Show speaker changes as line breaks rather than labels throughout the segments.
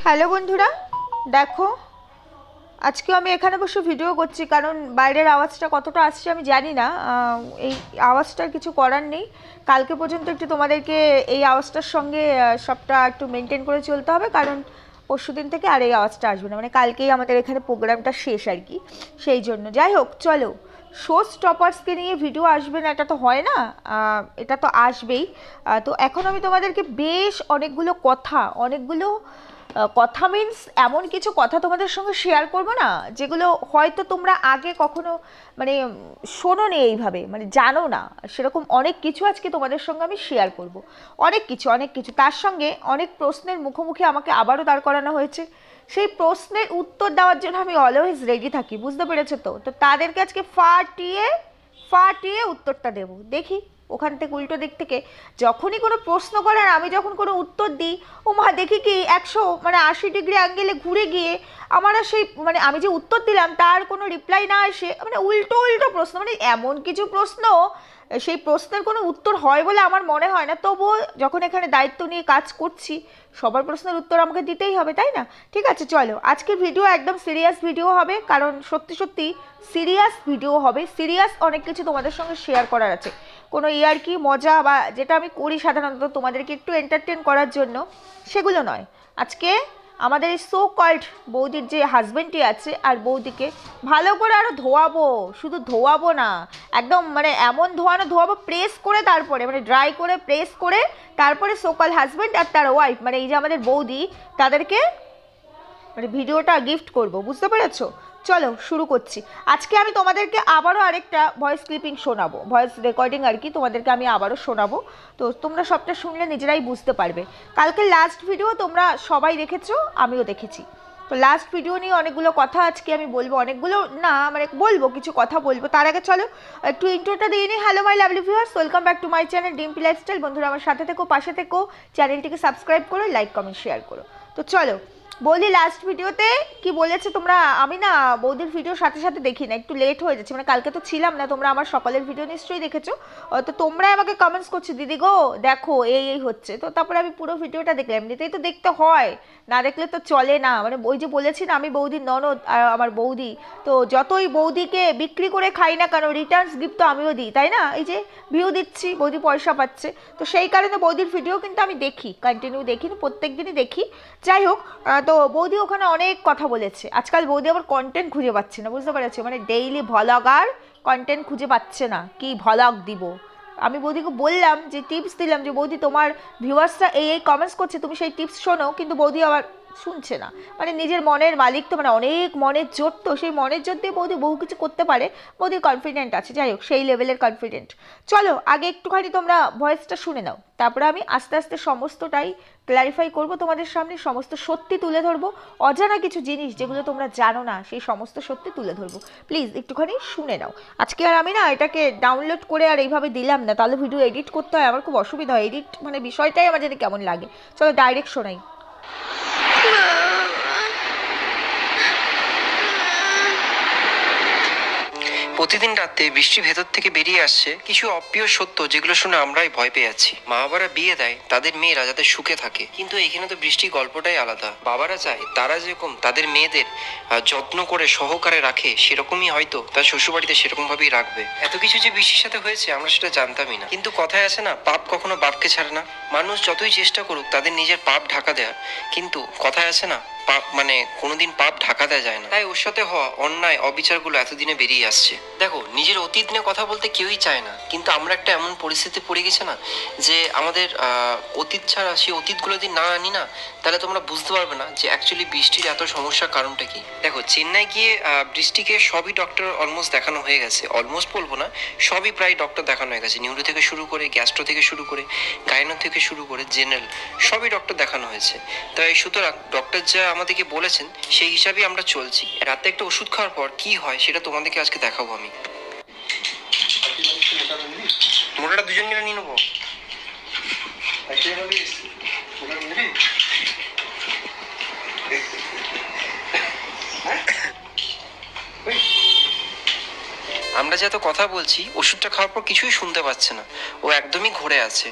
Hello বন্ধুরা, দেখো আজকে আমি এখানে বসে ভিডিও করছি কারণ বাইরের আওয়াজটা কতটা আসছে আমি জানি না। এই আওয়াজটার কিছু করার নেই। কালকে পর্যন্ত একটু তোমাদেরকে এই আওয়াজটার সঙ্গে সবটা একটু মেনটেন করে চলতে হবে, কারণ পরশু দিন থেকে আর এই আওয়াজটা আসবে না, মানে কালকেই আমাদের এখানে প্রোগ্রামটা শেষ আর কি। সেই জন্য যাই হোক, চলো শো স্টপার্সকে নিয়ে ভিডিও আসবে না এটা তো হয় না, এটা তো আসবেই। তো এখন আমি তোমাদেরকে বেশ অনেকগুলো কথা মিন্স এমন কিছু কথা তোমাদের সঙ্গে শেয়ার করব না, যেগুলো হয়তো তোমরা আগে কখনো মানে শোনোনি, এইভাবে মানে জানো না। সেরকম অনেক কিছু আজকে তোমাদের সঙ্গে আমি শেয়ার করব। অনেক কিছু তার সঙ্গে অনেক প্রশ্নের মুখোমুখি আমাকে আবারও দাঁড় করানো হয়েছে। সেই প্রশ্নের উত্তর দেওয়ার জন্য আমি অলওয়েজ রেডি থাকি, বুঝতে পেরেছো? তো তো তাদেরকে আজকে ফাটিয়ে ফাটিয়ে উত্তরটা দেবো। দেখি ওখান থেকে উল্টো দিক থেকে যখনই কোনো প্রশ্ন করে আর আমি যখন কোনো উত্তর দিই, ও মা দেখি কি 180 ডিগ্রি অ্যাঙ্গেলে ঘুরে গিয়ে আমার আর সেই মানে আমি যে উত্তর দিলাম তার কোনো রিপ্লাই না এসে মানে উল্টো উল্টো প্রশ্ন, মানে এমন কিছু প্রশ্ন সেই প্রশ্নের কোনো উত্তর হয় বলে আমার মনে হয় না। তবুও যখন এখানে দায়িত্ব নিয়ে কাজ করছি, সবার প্রশ্নের উত্তর আমাকে দিতেই হবে, তাই না? ঠিক আছে, চলো আজকে ভিডিও একদম সিরিয়াস ভিডিও হবে, কারণ সত্যি সত্যি সিরিয়াস ভিডিও হবে। সিরিয়াস অনেক কিছু তোমাদের সঙ্গে শেয়ার করার আছে। কোনো ইয়ার্কি মজা বা যেটা আমি করি সাধারণত তোমাদেরকে একটু এন্টারটেন করার জন্য, সেগুলো নয়। আজকে আমাদের এই সো কল্ড বৌদির যে হাজবেন্ডটি আছে আর বৌদিকে ভালো করে আরও ধোয়াবো, শুধু ধোয়াবো না, একদম মানে এমন ধোয়াবো প্রেস করে, তারপরে মানে ড্রাই করে প্রেস করে তারপরে সো কল্ড হাজবেন্ড আর তার ওয়াইফ মানে এই যে আমাদের বৌদি, তাদেরকে মানে ভিডিওটা গিফট করব, বুঝতে পেরেছো? চলো শুরু করছি। আজকে আমি তোমাদেরকে আবারও আরেকটা ভয়েস ক্লিপিং শোনাবো, ভয়েস রেকর্ডিং আর কি, তোমাদেরকে আমি আবারও শোনাবো। তো তোমরা সবটা শুনলে নিজেরাই বুঝতে পারবে। কালকে লাস্ট ভিডিও তোমরা সবাই দেখেছো, আমিও দেখেছি। তো লাস্ট ভিডিও নিয়ে অনেকগুলো কথা আজকে আমি বলবো, অনেকগুলো না মানে বলবো, কিছু কথা বলবো। তার আগে চলো একটু ইন্ট্রোটা দিয়ে নিই। Hello my lovely viewers, welcome back to my channel Dimpi lifestyle. বন্ধুরা আমার সাথে থেকো, পাশে থেকো, চ্যানেলটিকে সাবস্ক্রাইব করো, লাইক কমেন্ট শেয়ার করো। তো চলো বৌদি লাস্ট ভিডিওতে কি বলেছে তোমরা, আমি না বৌদির ভিডিওর সাথে সাথে দেখি না, একটু লেট হয়ে যাচ্ছে, মানে কালকে তো ছিলাম না, তোমরা আমার সকালের ভিডিও নিশ্চয়ই দেখেছো। তো তোমরাই আমাকে কমেন্টস করছো, দিদি গো দেখো এই এই হচ্ছে। তো তারপরে আমি পুরো ভিডিওটা দেখলাম, এমনিতেই তো দেখতে হয়, না দেখলে তো চলে না। মানে ওই যে বলেছি না আমি বৌদির ননদ আর আমার বৌদি, তো যতই বৌদিকে বিক্রি করে খাই না কেন, রিটার্নস গিফট তো আমিও দিই, তাই না? এই যে ভিউ দিচ্ছি, বৌদি পয়সা পাচ্ছে, তো সেই কারণে বৌদির ভিডিও কিন্তু আমি দেখি, কন্টিনিউ দেখি, প্রত্যেক দিনই দেখি। যাই হোক, তো বৌদি ওখানে অনেক কথা বলেছে। আজকাল বৌদি আবার কন্টেন্ট খুঁজে পাচ্ছে না, বুঝতে পেরেছো? মানে ডেইলি ভ্লগার কন্টেন্ট খুঁজে পাচ্ছে না, কি ভ্লগ দিব। আমি বৌদিকে বললাম, যে টিপস দিলাম, যে বৌদি তোমার ভিউয়ার্সরা এই এই কমেন্টস করছে, তুমি সেই টিপস শোনো, কিন্তু বৌদি আবার শুনছে না। মানে নিজের মনের মালিক তো, মানে অনেক মনের জোর, তো সেই মনের জোর দিয়ে বৌদি বহু কিছু করতে পারে, বৌদির কনফিডেন্ট আছে। যাই হোক, সেই লেভেলের কনফিডেন্ট। চলো আগে একটুখানি তোমরা ভয়েসটা শুনে নাও, তারপরে আমি আস্তে আস্তে সমস্তটাই ক্ল্যারিফাই করব তোমাদের সামনে, সমস্ত সত্যি তুলে ধরবো। অজানা কিছু জিনিস যেগুলো তোমরা জানো না, সেই সমস্ত সত্যি তুলে ধরবো। প্লিজ একটুখানি শুনে নাও। আজকে আর আমি না এটাকে ডাউনলোড করে আর এইভাবে দিলাম না, তাহলে ভিডিও এডিট করতে হয়, আমার খুব অসুবিধা হয়, এডিট মানে বিষয়টাই আমার জানি কেমন লাগে। চলো ডাইরেক্ট শোনাই।
প্রতিদিন রাতে বৃষ্টি ভেতর থেকে বেরিয়ে আসছে কিছু অপ্রিয় সত্য, যেগুলো শুনে আমরাই ভয় পেয়ে যাচ্ছি। মা বাবারা বিয়ে দেয় তাদের মেয়েরা যাতে সুখে থাকে, কিন্তু এখানে তো বৃষ্টির গল্পটাই আলাদা। বাবারা চায় তারা যেরকম তাদের মেয়েদের যত্ন করে সহকারে রাখে, সেরকমই হয়তো তার শ্বশুরবাড়িতে সেরকম ভাবেই রাখবে। এত কিছু যে বৃষ্টির সাথে হয়েছে আমরা সেটা জানতামই না, কিন্তু কথায় আছে না, পাপ কখনো বাপকে ছাড়ে না। মানুষ যতই চেষ্টা করুক তাদের নিজের পাপ ঢাকা দেওয়ার, কিন্তু কথায় আছে না, পাপ মানে কোনোদিন পাপ ঢাকা দেওয়া যায় না। তাই ওর সাথে হওয়া অন্যায় অবিচারগুলো এতদিনে বেরিয়ে আসছে। দেখো, নিজের অতীত নিয়ে কথা বলতে কেউই চায় না, কিন্তু আমরা একটা এমন পরিস্থিতি পড়ে গেছে না, যে আমাদের অতীত ছাড়া সেই অতীতগুলো যদি না আনি না, তাহলে তোমরা বুঝতে পারবে না যে অ্যাকচুয়ালি বৃষ্টির এত সমস্যার কারণটা কি। দেখো, চেন্নাই গিয়ে বৃষ্টিকে সবই ডক্টর অলমোস্ট দেখানো হয়ে গেছে, অলমোস্ট বলবো না, সবই প্রায় ডক্টর দেখানো হয়ে গেছে। নিউরো থেকে শুরু করে, গ্যাস্ট্রো থেকে শুরু করে, গাইনো থেকে শুরু করে, জেনারেল সবই ডক্টর দেখানো হয়েছে। তাই সুতরাং ডক্টর যা আমাদেরকে বলেছেন সেই হিসাবেই আমরা চলছি। রাতে একটা ওষুধ খাওয়ার পর কি হয় সেটা তোমাদেরকে আজকে দেখাবো আমি। মোটাটা দুজন মিলে নিয়ে নেবো। আমরা যে এত কথা বলছি, ওষুধটা খাওয়ার পর কিছুই শুনতে পাচ্ছে না, ও একদমই ঘুরে আছে।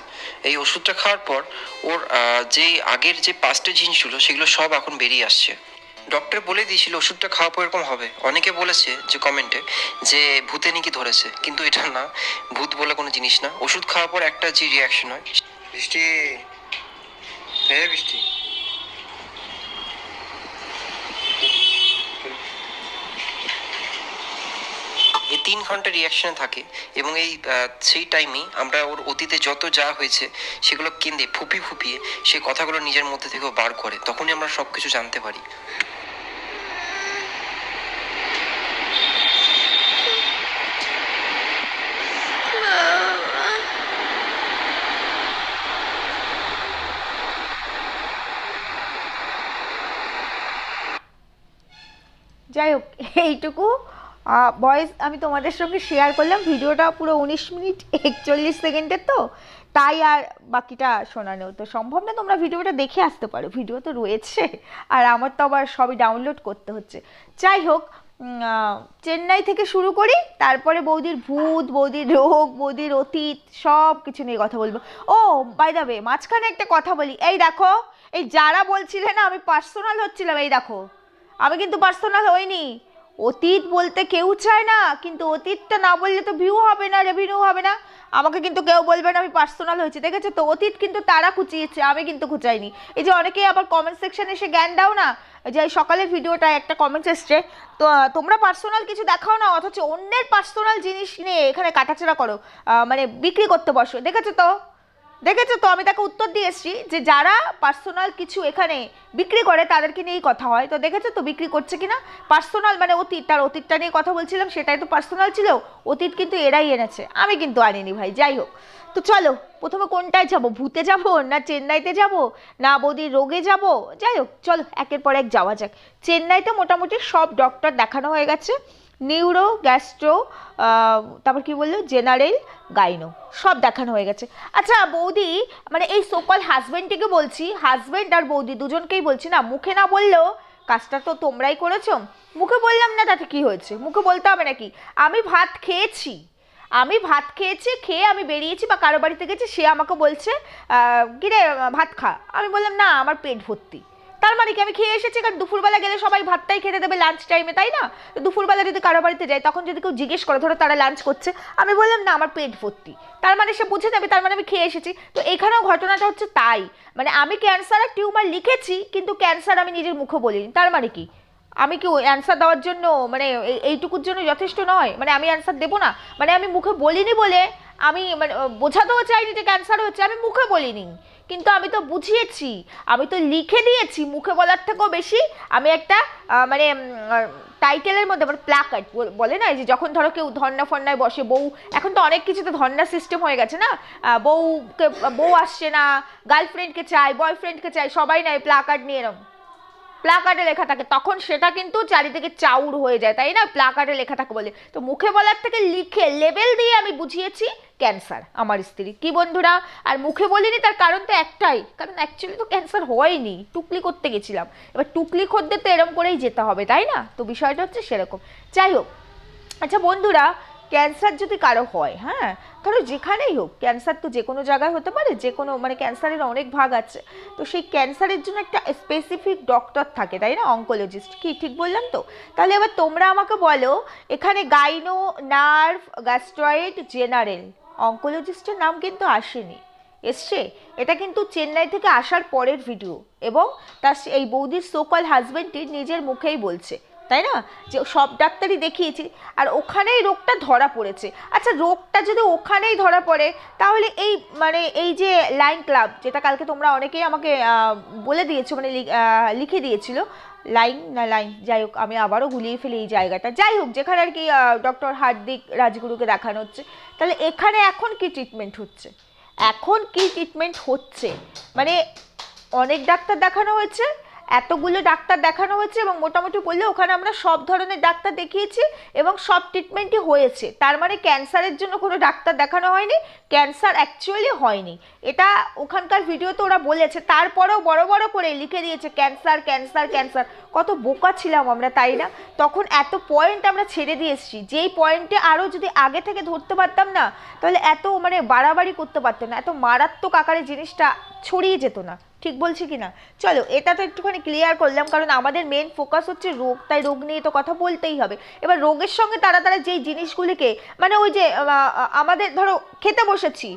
এই ওষুধটা খাওয়ার পর ওর যে আগের যে পাস্টের জিনিসগুলো সেগুলো সব এখন বেরিয়ে আসছে। ডক্টর বলে দিয়েছিল ওষুধটা খাওয়ার পর এরকম হবে। অনেকে বলেছে যে কমেন্টে যে ভূতে নাকি ধরেছে, কিন্তু এটা না, ভূত বলে কোনো জিনিস না। ওষুধ খাওয়ার পর একটা যে রিয়াকশন হয়। বৃষ্টি, হ্যাঁ বৃষ্টি, এই 3 ঘন্টা রিয়াকশনে থাকে এবং এই সেই টাইমেই আমরা ওর অতীতে যত যা হয়েছে সেগুলো কেন্দ্রে ফুপিয়ে সেই কথাগুলো নিজের মধ্যে থেকেও বার করে, তখনই আমরা সব কিছু জানতে পারি।
যাই হোক, এইটুকু ভয়েস আমি তোমাদের সঙ্গে শেয়ার করলাম। ভিডিওটা পুরো 19 মিনিট 41 সেকেন্ডের, তো তাই আর বাকিটা শোনানো তো সম্ভব না। তোমরা ভিডিওটা দেখে আসতে পারো, ভিডিও তো রয়েছে, আর আমার তো আবার সবই ডাউনলোড করতে হচ্ছে। যাই হোক, চেন্নাই থেকে শুরু করি, তারপরে বৌদির ভূত, বৌদির রোগ, বৌদির অতীত সব কিছু নিয়ে কথা বলবো। ও বাই দ্য ওয়ে, মাঝখানে একটা কথা বলি। এই দেখো, এই যারা বলছিলে না আমি পার্সোনাল হচ্ছিলাম, এই দেখো আমি কিন্তু পার্সোনাল হইনি। অতীত বলতে কেউ চায় না, কিন্তু অতীতটা না বললে তো ভিউ হবে না, রেভিনিউ হবে না। আমাকে কিন্তু কেউ বলবে না আমি পার্সোনাল হয়েছি, দেখেছো তো? অতীত কিন্তু তারা খুঁচিয়েছে, আমি কিন্তু খুঁচাইনি। এই যে অনেকেই আবার কমেন্ট সেকশনে এসে জ্ঞান দাও না, যে এই সকালের ভিডিওটা একটা কমেন্টস এসছে, তো তোমরা পার্সোনাল কিছু দেখাও না, অথচ অন্যের পার্সোনাল জিনিস নিয়ে এখানে কাটাছেড়া করো, মানে বিক্রি করতে বসো। দেখেছো তো, দেখেছো তো? আমি তাকে উত্তর দিয়ে এসেছি যে যারা পার্সোনাল কিছু এখানে বিক্রি করে তাদেরকে নিয়েই কথা হয়। তো দেখেছো তো বিক্রি করছে কিনা? পার্সোনাল মানে অতীত, তার অতীতটা নিয়ে কথা বলছিলাম, সেটাই তো পার্সোনাল ছিল। অতীত কিন্তু এরাই এনেছে, আমি কিন্তু আনিনি ভাই। যাই হোক, তো চলো প্রথমে কোনটায় যাব, ভূতে যাব না চেন্নাইতে যাব না বৌদির রোগে যাব? যাই হোক, চলো একের পর এক যাওয়া যাক। চেন্নাইতে মোটামুটি সব ডক্টর দেখানো হয়ে গেছে, নিউরো, গ্যাস্ট্রো, তারপর কি বললো, জেনারেল, গাইনো, সব দেখানো হয়ে গেছে। আচ্ছা বৌদি, মানে এই সোকল হাজব্যান্ডটিকে বলছি, হাজব্যান্ড আর বৌদি দুজনকেই বলছি না, মুখে না বললেও কাজটা তো তোমরাই করেছো। মুখে বললাম না তাতে কি হয়েছে? মুখে বলতে হবে নাকি? আমি ভাত খেয়েছি, আমি ভাত খেয়েছি, খেয়ে আমি বেরিয়েছি বা কারো বাড়িতে গেছি, সে আমাকে বলছে কিরে ভাত খা, আমি বললাম না আমার পেট ভর্তি। তার মানে কি আমি খেয়ে এসেছি? কারণ দুপুরবেলা গেলে সবাই ভাতটাই খেতে দেবে লাঞ্চ টাইমে, তাই না? তো দুপুরবেলা যদি কারো বাড়িতে যাই, তখন যদি কেউ জিজ্ঞেস করে, ধরো তারা লাঞ্চ করছে, আমি বললাম না আমার পেট ভর্তি, তার মানে সে বুঝে যাবে, তার মানে আমি খেয়ে এসেছি। তো এখানেও ঘটনাটা হচ্ছে তাই, মানে আমি ক্যান্সার আর টিউমার লিখেছি, কিন্তু ক্যান্সার আমি নিজের মুখে বলিনি। তার মানে কি আমি কি অ্যান্সার দেওয়ার জন্য, মানে এইটুকুর জন্য যথেষ্ট নয়? মানে আমি অ্যান্সার দেবো না, মানে আমি মুখে বলিনি বলে আমি মানে বোঝাতেও চাইনি যে ক্যান্সার হচ্ছে, আমি মুখে বলিনি, কিন্তু আমি তো বুঝিয়েছি, আমি তো লিখে দিয়েছি। মুখে বলার থেকেও বেশি আমি একটা মানে টাইটেলের মধ্যে, মানে প্ল্যাকার্ড বলে না, যে যখন ধরো কেউ ধর্না ফর্নায় বসে, বউ, এখন তো অনেক কিছুতে ধর্না সিস্টেম হয়ে গেছে না, বউকে, বউ আসছে না, গার্লফ্রেন্ডকে চাই, বয়ফ্রেন্ডকে চাই, সবাই নয় প্ল্যাকার্ড নিয়ে এরম প্ল্যাকার্ডে লেখা থাকে, তখন সেটা কিন্তু চারিদিকে চাউর হয়ে যায়, তাই না? প্ল্যাকার্ডে লেখা থাকে বলে। তো মুখে বলার থেকে লিখে লেবেল দিয়ে আমি বুঝিয়েছি ক্যান্সার আমার স্ত্রী, কি বন্ধুরা? আর মুখে বলিনি, তার কারণ তো একটাই, কারণ অ্যাকচুয়ালি তো ক্যান্সার হয়নি, টুকলি করতে গেছিলাম। এবার টুকলি খদ্দের তো এরম করেই যেতে হবে, তাই না? তো বিষয়টা হচ্ছে সেরকম। যাই হোক, আচ্ছা বন্ধুরা, ক্যান্সার যদি কারো হয়, হ্যাঁ, ধরো যেখানেই হোক, ক্যান্সার তো যে কোনো জায়গায় হতে পারে, যে কোনো, মানে ক্যান্সারের অনেক ভাগ আছে, তো সেই ক্যান্সারের জন্য একটা স্পেসিফিক ডক্টর থাকে, তাই না? অঙ্কোলজিস্ট, কি ঠিক বললাম তো? তাহলে এবার তোমরা আমাকে বলো, এখানে গাইনো, নার্ভ, গ্যাস্ট্রয়েড, জেনারেল, অঙ্কোলজিস্টের নাম কিন্তু আসেনি, এসছে। এটা কিন্তু চেন্নাই থেকে আসার পরের ভিডিও, এবং তার এই বৌদির সোকল হাজবেন্ডটি নিজের মুখেই বলছে, তাই না, যে সব ডাক্তারই দেখিয়েছি আর ওখানেই রোগটা ধরা পড়েছে। আচ্ছা রোগটা যদি ওখানেই ধরা পড়ে, তাহলে এই মানে এই যে লাইন ক্লাব, যেটা কালকে তোমরা অনেকেই আমাকে বলে দিয়েছো, মানে লিখে দিয়েছিল, লাইন না লাইন, যাই হোক আমি আবারও গুলিয়ে ফেলি এই জায়গাটা। যাই হোক, যেখানে আর কি ডক্টর হার্দিক রাজগুরুকে দেখানো হচ্ছে, তাহলে এখানে এখন কি ট্রিটমেন্ট হচ্ছে? এখন কি ট্রিটমেন্ট হচ্ছে মানে অনেক ডাক্তার দেখানো হয়েছে, এতগুলো ডাক্তার দেখানো হয়েছে এবং মোটামুটি বললে ওখানে আমরা সব ধরনের ডাক্তার দেখিয়েছি এবং সব ট্রিটমেন্টই হয়েছে। তার মানে ক্যান্সারের জন্য কোনো ডাক্তার দেখানো হয়নি, ক্যান্সার অ্যাকচুয়ালি হয়নি, এটা ওখানকার ভিডিওতে ওরা বলেছে। তারপরেও বড় বড় করে লিখে দিয়েছে ক্যান্সার ক্যান্সার ক্যান্সার। কত বোকা ছিলাম আমরা, তাই না? তখন এত পয়েন্ট আমরা ছেড়ে দিয়ে এসেছি, যেই পয়েন্টে আরও যদি আগে থেকে ধরতে পারতাম না, তাহলে এত মানে বাড়াবাড়ি করতে পারতাম না, এত মারাত্মক আকারে জিনিসটা ছড়িয়ে যেত না। ঠিক বলছি কি না? চলো, এটা তো একটুখানি ক্লিয়ার করলাম, কারণ আমাদের মেন ফোকাস হচ্ছে রোগ, তাই রোগ নিয়ে তো কথা বলতেই হবে। এবার রোগের সঙ্গে তারা যেই জিনিসগুলিকে মানে ওই যে আমাদের ধরো খেতে বসেছি,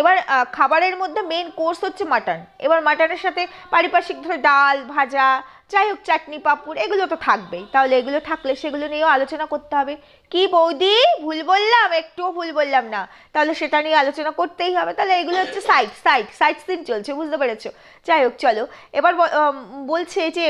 এবার খাবারের মধ্যে মেন কোর্স হচ্ছে মাটন, এবার মাটনের সাথে পারিপার্শ্বিক ধরো ডাল ভাজা যাই হোক চাটনি পাঁপড় এগুলো তো থাকবেই, তাহলে এগুলো থাকলে সেগুলো নিয়েও আলোচনা করতে হবে। কি বৌদি ভুল বললাম? একটুও ভুল বললাম না, তাহলে সেটা নিয়ে আলোচনা করতেই হবে। তাহলে এগুলো হচ্ছে সাইড সিন চলছে, বুঝতে পেরেছো? যাই হোক চলো, এবার বলছে যে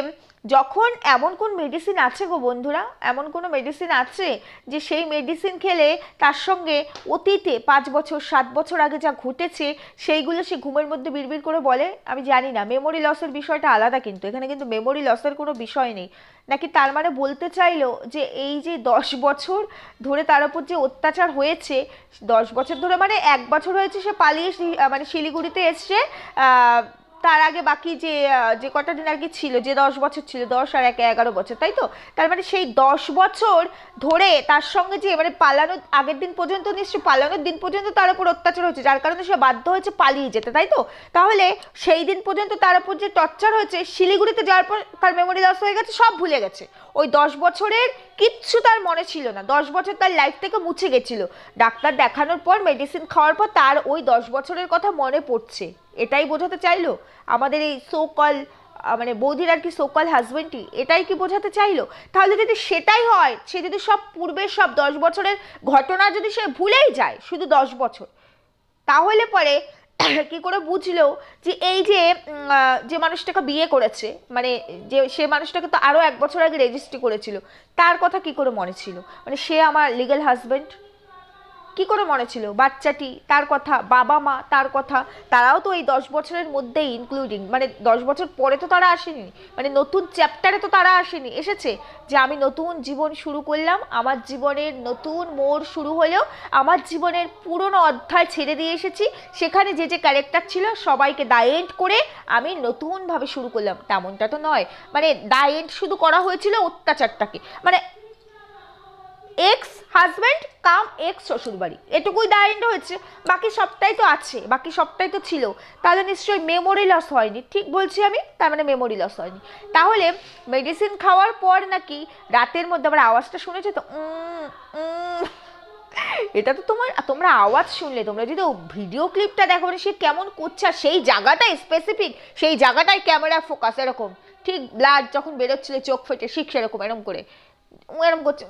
যখন এমন কোন মেডিসিন আছে গো বন্ধুরা, এমন কোনো মেডিসিন আছে যে সেই মেডিসিন খেলে তার সঙ্গে অতীতে 5 বছর 7 বছর আগে যা ঘটেছে সেইগুলো সে ঘুমের মধ্যে বিড়বিড় করে বলে? আমি জানি না, মেমোরি লসের বিষয়টা আলাদা, কিন্তু এখানে কিন্তু মেমোরি লসের কোনো বিষয় নেই। নাকি তার মানে বলতে চাইলো যে এই যে 10 বছর ধরে তার উপর যে অত্যাচার হয়েছে, 10 বছর ধরে মানে 1 বছর হয়েছে সে পালিয়ে মানে শিলিগুড়িতে এসছে, তার আগে বাকি যে কটা দিন আর কি ছিল, যে 10 বছর ছিল, 10 আর 1 11 বছর, তাই তো? তার মানে সেই 10 বছর ধরে তার সঙ্গে যে মানে পালানোর আগের দিন পর্যন্ত, নিশ্চয়ই পালানোর দিন পর্যন্ত তার উপর অত্যাচার হয়েছে, যার কারণে সে বাধ্য হয়েছে পালিয়ে যেতে, তাই তো? তাহলে সেই দিন পর্যন্ত তার উপর যে টর্চার হয়েছে, শিলিগুড়িতে যাওয়ার পর তার মেমোরি লস হয়ে গেছে, সব ভুলে গেছে। ওই 10 বছরের কিচ্ছু তার মনে ছিল না, 10 বছর তার লাইফ থেকে মুছে গেছিল। ডাক্তার দেখানোর পর মেডিসিন খাওয়ার পর তার ওই 10 বছরের কথা মনে পড়ছে, এটাই বোঝাতে চাইলো আমাদের এই সোকল মানে বৌদির আর কি সোকল হাজবেন্ডটি, এটাই কি বোঝাতে চাইলো? তাহলে যদি সেটাই হয়, সে যদি সব পূর্বের সব 10 বছরের ঘটনা যদি সে ভুলেই যায় শুধু 10 বছর, তাহলে পরে কি করে বুঝলো যে এই যে মানুষটাকে বিয়ে করেছে, মানে যে সে মানুষটাকে তো আরো 1 বছর আগে রেজিস্ট্রি করেছিল, তার কথা কি করে মনে ছিল? মানে সে আমার লিগ্যাল হাজবেন্ড, কি করে মনে ছিল? বাচ্চাটি তার কথা, বাবা মা তার কথা, তারাও তো এই 10 বছরের মধ্যেই ইনক্লুডিং, মানে 10 বছর পরে তো তারা আসেনি, মানে নতুন চ্যাপ্টারে তো তারা আসেনি, এসেছে যে আমি নতুন জীবন শুরু করলাম, আমার জীবনের নতুন মোড় শুরু হলেও আমার জীবনের পুরনো অধ্যায় ছেড়ে দিয়ে এসেছি, সেখানে যে ক্যারেক্টার ছিল সবাইকে দায়েন্ট করে আমি নতুনভাবে শুরু করলাম, তেমনটা তো নয়। মানে দায়েন্ট শুধু করা হয়েছিল অত্যাচারটাকে, মানে এক্স হাজব্যান্ড কাম এক্স শ্বশুরবাড়ি, এটুকুই দায়েন্ট হয়েছে, বাকি সবটাই তো আছে, বাকি সবটাই তো ছিল। তাহলে নিশ্চয়ই মেমোরি লস হয়নি, ঠিক বলছি আমি? তার মানে মেমোরি লস হয়নি। তাহলে মেডিসিন খাওয়ার পর নাকি রাতের মধ্যে আবার আওয়াজটা শুনেছো তো, এটা তো তোমরা আওয়াজ শুনলে, তোমরা যদি ভিডিও ক্লিপটা দেখো সে কেমন করছে, আর সেই জায়গাটাই স্পেসিফিক, সেই জায়গাটাই ক্যামেরা ফোকাস এরকম, ঠিক ব্লাড যখন বেরোচ্ছিল চোখ ফেটে ঠিক সেরকম এরকম করে এরম করছে।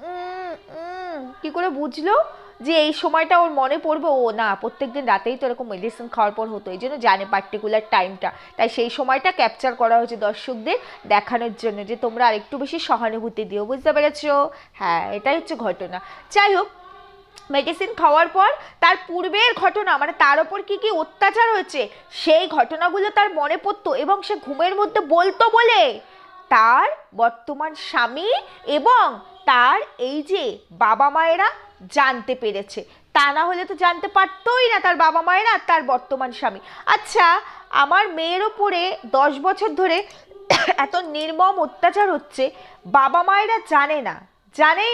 কি করে বুঝলো যে এই সময়টা ওর মনে পড়বে? ও না, প্রত্যেকদিন রাতেই তো এরকম মেডিসিন খাওয়ার পর হতো, এই জন্য জানে পার্টিকুলার টাইমটা, তাই সেই সময়টা ক্যাপচার করা হয়েছে দর্শকদের দেখানোর জন্য যে তোমরা আরেকটু বেশি সহানুভূতি দিও, বুঝতে পেরেছো? হ্যাঁ, এটাই হচ্ছে ঘটনা। যাই হোক, মেডিসিন খাওয়ার পর তার পূর্বের ঘটনা, মানে তার ওপর কি কি অত্যাচার হয়েছে সেই ঘটনাগুলো তার মনে পড়তো, এবং সে ঘুমের মধ্যে বলতো বলে তার বর্তমান স্বামী এবং তার এই যে বাবা মায়েরা জানতে পেরেছে, তা না হলে তো জানতে পারতোই না তার বাবা মায়েরা আর তার বর্তমান স্বামী। আচ্ছা, আমার মেয়ের ওপরে 10 বছর ধরে এত নির্মম অত্যাচার হচ্ছে, বাবা মায়েরা জানেই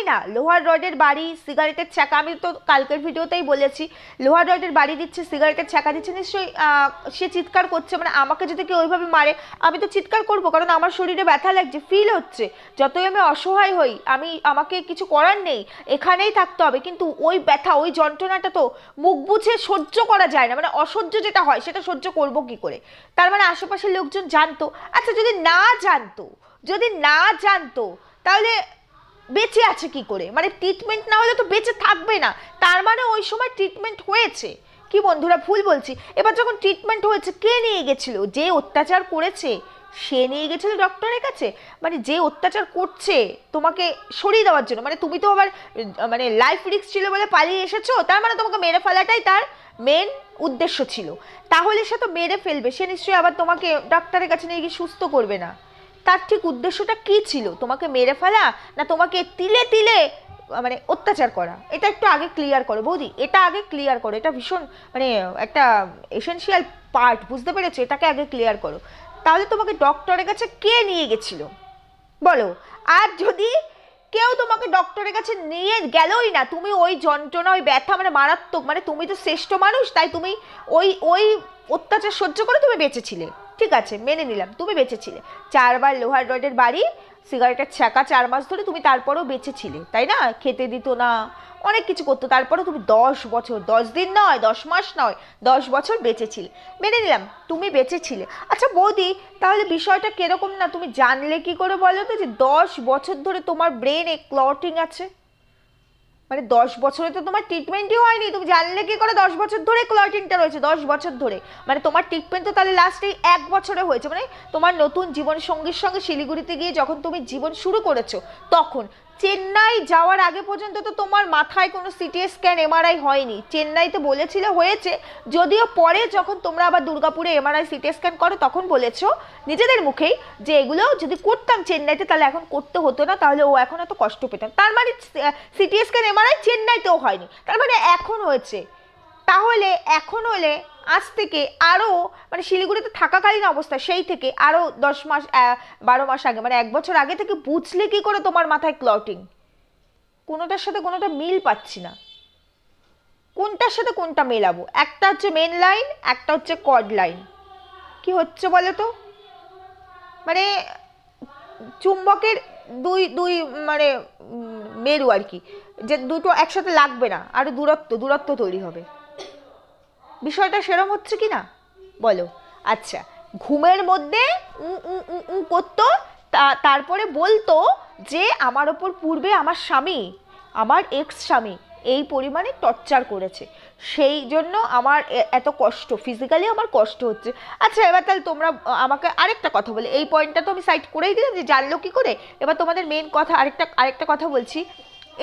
না, লোহার রডের বাড়ি, সিগারেটের ছ্যাঁকা, আমি তো কালকের ভিডিওতেই বলেছি, লোহার রডের বাড়ি দিচ্ছে, সিগারেটের ছ্যাঁকা দিচ্ছে, নিশ্চয়ই সে চিৎকার করছে, মানে আমাকে যদি কেউ ওইভাবে মারে আমি তো চিৎকার করবো, কারণ আমার শরীরে ব্যথা লাগছে, ফিল হচ্ছে, যতই আমি অসহায় হই, আমাকে কিছু করার নেই, এখানেই থাকতে হবে, কিন্তু ওই ব্যথা ওই যন্ত্রণাটা তো মুখ বুঝে সহ্য করা যায় না, মানে অসহ্য যেটা হয় সেটা সহ্য করবো কি করে? তার মানে আশেপাশের লোকজন জানতো। আচ্ছা, যদি না জানতো তাহলে বেঁচে আছে কি করে? মানে ট্রিটমেন্ট না হলে তো বেঁচে থাকবে না, তার মানে ওই সময় ট্রিটমেন্ট হয়েছে। কি বন্ধুরা, ভুল বলছি? এবার যখন ট্রিটমেন্ট হয়েছে, কে নিয়ে গেছিল? যে অত্যাচার করেছে সে নিয়ে গেছিল ডক্টরের কাছে, মানে যে অত্যাচার করছে তোমাকে সরিয়ে দেওয়ার জন্য, মানে তুমি তো আবার মানে লাইফ রিস্ক ছিল বলে পালিয়ে এসেছো, তার মানে তোমাকে মেরে ফেলাটাই তার মেন উদ্দেশ্য ছিল। তাহলে সে তো মেরে ফেলবে, সে নিশ্চয়ই আবার তোমাকে ডাক্তারের কাছে নিয়ে গিয়ে সুস্থ করবে না, তার ঠিক উদ্দেশ্যটা কি ছিল? তোমাকে মেরে ফেলা, না তোমাকে তিলে তিলে মানে অত্যাচার করা? এটা একটু আগে ক্লিয়ার করো বৌদি, এটা আগে ক্লিয়ার করো। এটা ভীষণ মানে একটা এসেনশিয়াল পার্ট, বুঝতে পেরেছো? এটাকে আগে ক্লিয়ার করো। তাহলে তোমাকে ডক্টরের কাছে কে নিয়ে গেছিল বলো? আর যদি কেউ তোমাকে ডক্টরের কাছে নিয়ে গেলই না, তুমি ওই যন্ত্রণা, ওই ব্যথা মানে মারাত্মক, মানে তুমি তো শ্রেষ্ঠ মানুষ, তাই তুমি ওই ওই অত্যাচার সহ্য করে তুমি বেঁচেছিলে, ঠিক আছে মেনে নিলাম তুমি বেঁচেছিলে। 4বার লোহার রডের বাড়ি, সিগারেটের ছ্যাঁকা 4 মাস ধরে তুমি তারপরেও বেঁচেছিলে, তাই না? খেতে দিত না, অনেক কিছু করতো, তারপরেও তুমি 10 বছর, 10 দিন নয়, 10 মাস নয়, 10 বছর বেঁচেছিলে, মেনে নিলাম তুমি বেঁচেছিলে। আচ্ছা বৌদি, তাহলে বিষয়টা কিরকম না তুমি জানলে কি করে বলো তো যে 10 বছর ধরে তোমার ব্রেনে ক্লটিং আছে? মানে 10 বছরে তো তোমার ট্রিটমেন্টই হয়নি, তুমি জানলে কি করে 10 বছর ধরে ক্লটিংটা রয়েছে? 10 বছর ধরে মানে তোমার ট্রিটমেন্ট তো তাহলে লাস্ট এই 1 বছরে হয়েছে। মানে তোমার নতুন জীবন সঙ্গীর সঙ্গে শিলিগুড়িতে গিয়ে যখন তুমি জীবন শুরু করেছো, তখন চেন্নাই যাওয়ার আগে পর্যন্ত তো তোমার মাথায় কোনো সিটি স্ক্যান এমআরআই হয়নি। চেন্নাইতে বলেছিল হয়েছে, যদিও পরে যখন তোমরা আবার দুর্গাপুরে এমআরআই সিটি স্ক্যান করো তখন বলেছো নিজেদের মুখেই যে এগুলো যদি করতাম চেন্নাইতে তাহলে এখন করতে হতো না, তাহলে ও এখন এত কষ্ট পেতাম। তার মানে সিটি স্ক্যান এমআরআই চেন্নাইতেও হয়নি, তার মানে এখন হয়েছে। তাহলে এখন হলে আজ থেকে আরও মানে শিলিগুড়িতে থাকাকালীন অবস্থা সেই থেকে আরও 10 মাস 12 মাস আগে মানে 1 বছর আগে থেকে বুঝলে কি করে তোমার মাথায় ক্লটিং? কোনোটার সাথে কোনোটা মিল পাচ্ছি না, কোনটার সাথে কোনটা মেলাবো? একটা হচ্ছে মেন লাইন, একটা হচ্ছে কর্ড লাইন। কি হচ্ছে বলো তো? মানে চুম্বকের দুই দুই মানে মেরু আর কি, যে দুটো একসাথে লাগবে না, আর দূরত্ব দূরত্ব তৈরি হবে। বিষয়টা সেরম হচ্ছে কি না বলো? আচ্ছা, ঘুমের মধ্যে উ উ উ উ করতো, তারপরে বলতো যে আমার ওপর পূর্বে আমার স্বামী, আমার এক্স স্বামী এই পরিমাণে টর্চার করেছে, সেই জন্য আমার এত কষ্ট, ফিজিক্যালি আমার কষ্ট হচ্ছে। আচ্ছা এবার তাহলে তোমরা আমাকে আরেকটা কথা বলে, এই পয়েন্টটা তো আমি সাইড করেই দিলাম যে জানলো কি করে। এবার তোমাদের মেন কথা আরেকটা কথা বলছি।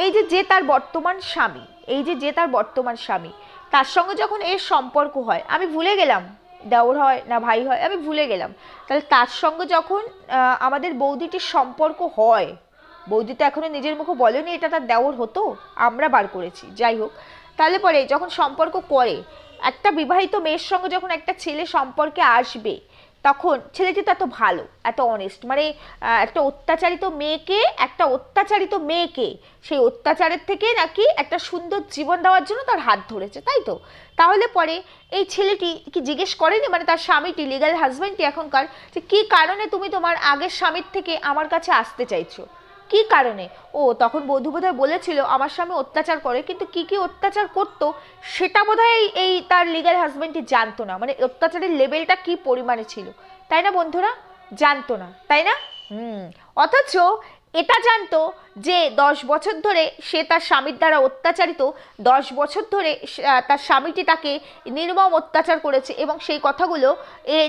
এই যে যে তার বর্তমান স্বামী, এই যে যে তার বর্তমান স্বামী, তার সঙ্গে যখন এর সম্পর্ক হয়, আমি ভুলে গেলাম দেওর হয় না ভাই হয়, আমি ভুলে গেলাম, তাহলে তার সঙ্গে যখন আমাদের বৌদিটির সম্পর্ক হয়, বৌদি তো এখনো নিজের মুখে বলেনি এটা তার দেওর হতো, আমরা বার করেছি, যাই হোক, তাহলে পরে যখন সম্পর্ক করে একটা বিবাহিত মেয়ের সঙ্গে যখন একটা ছেলে সম্পর্কে আসবে, তখন ছেলেটি তো এত ভালো, এত অনেস্ট, মানে একটা অত্যাচারিত মেয়েকে সেই অত্যাচারের থেকে নাকি একটা সুন্দর জীবন দেওয়ার জন্য তার হাত ধরেছে, তাই তো? তাহলে পরে এই ছেলেটি কি জিজ্ঞেস করেনি, মানে তার স্বামীটি, লিগ্যাল হাজব্যান্ডটি এখনকার, যে কী কারণে তুমি তোমার আগের স্বামীর থেকে আমার কাছে আসতে চাইছো, কি কারণে? ও তখন বধূ বোধহয় বলেছিল আমার স্বামী অত্যাচার করে, কিন্তু কি কি অত্যাচার করতো সেটা বোধহয় এই তার লিগ্যাল হাজব্যান্ডটি জানতো না, মানে অত্যাচারের লেভেলটা কি পরিমাণে ছিল, তাই না বন্ধুরা? জানতো না, তাই না? অথচ এটা জানতো যে 10 বছর ধরে সে তার স্বামীর দ্বারা অত্যাচারিত, 10 বছর ধরে তার স্বামীটি তাকে নির্মম অত্যাচার করেছে, এবং সেই কথাগুলো এ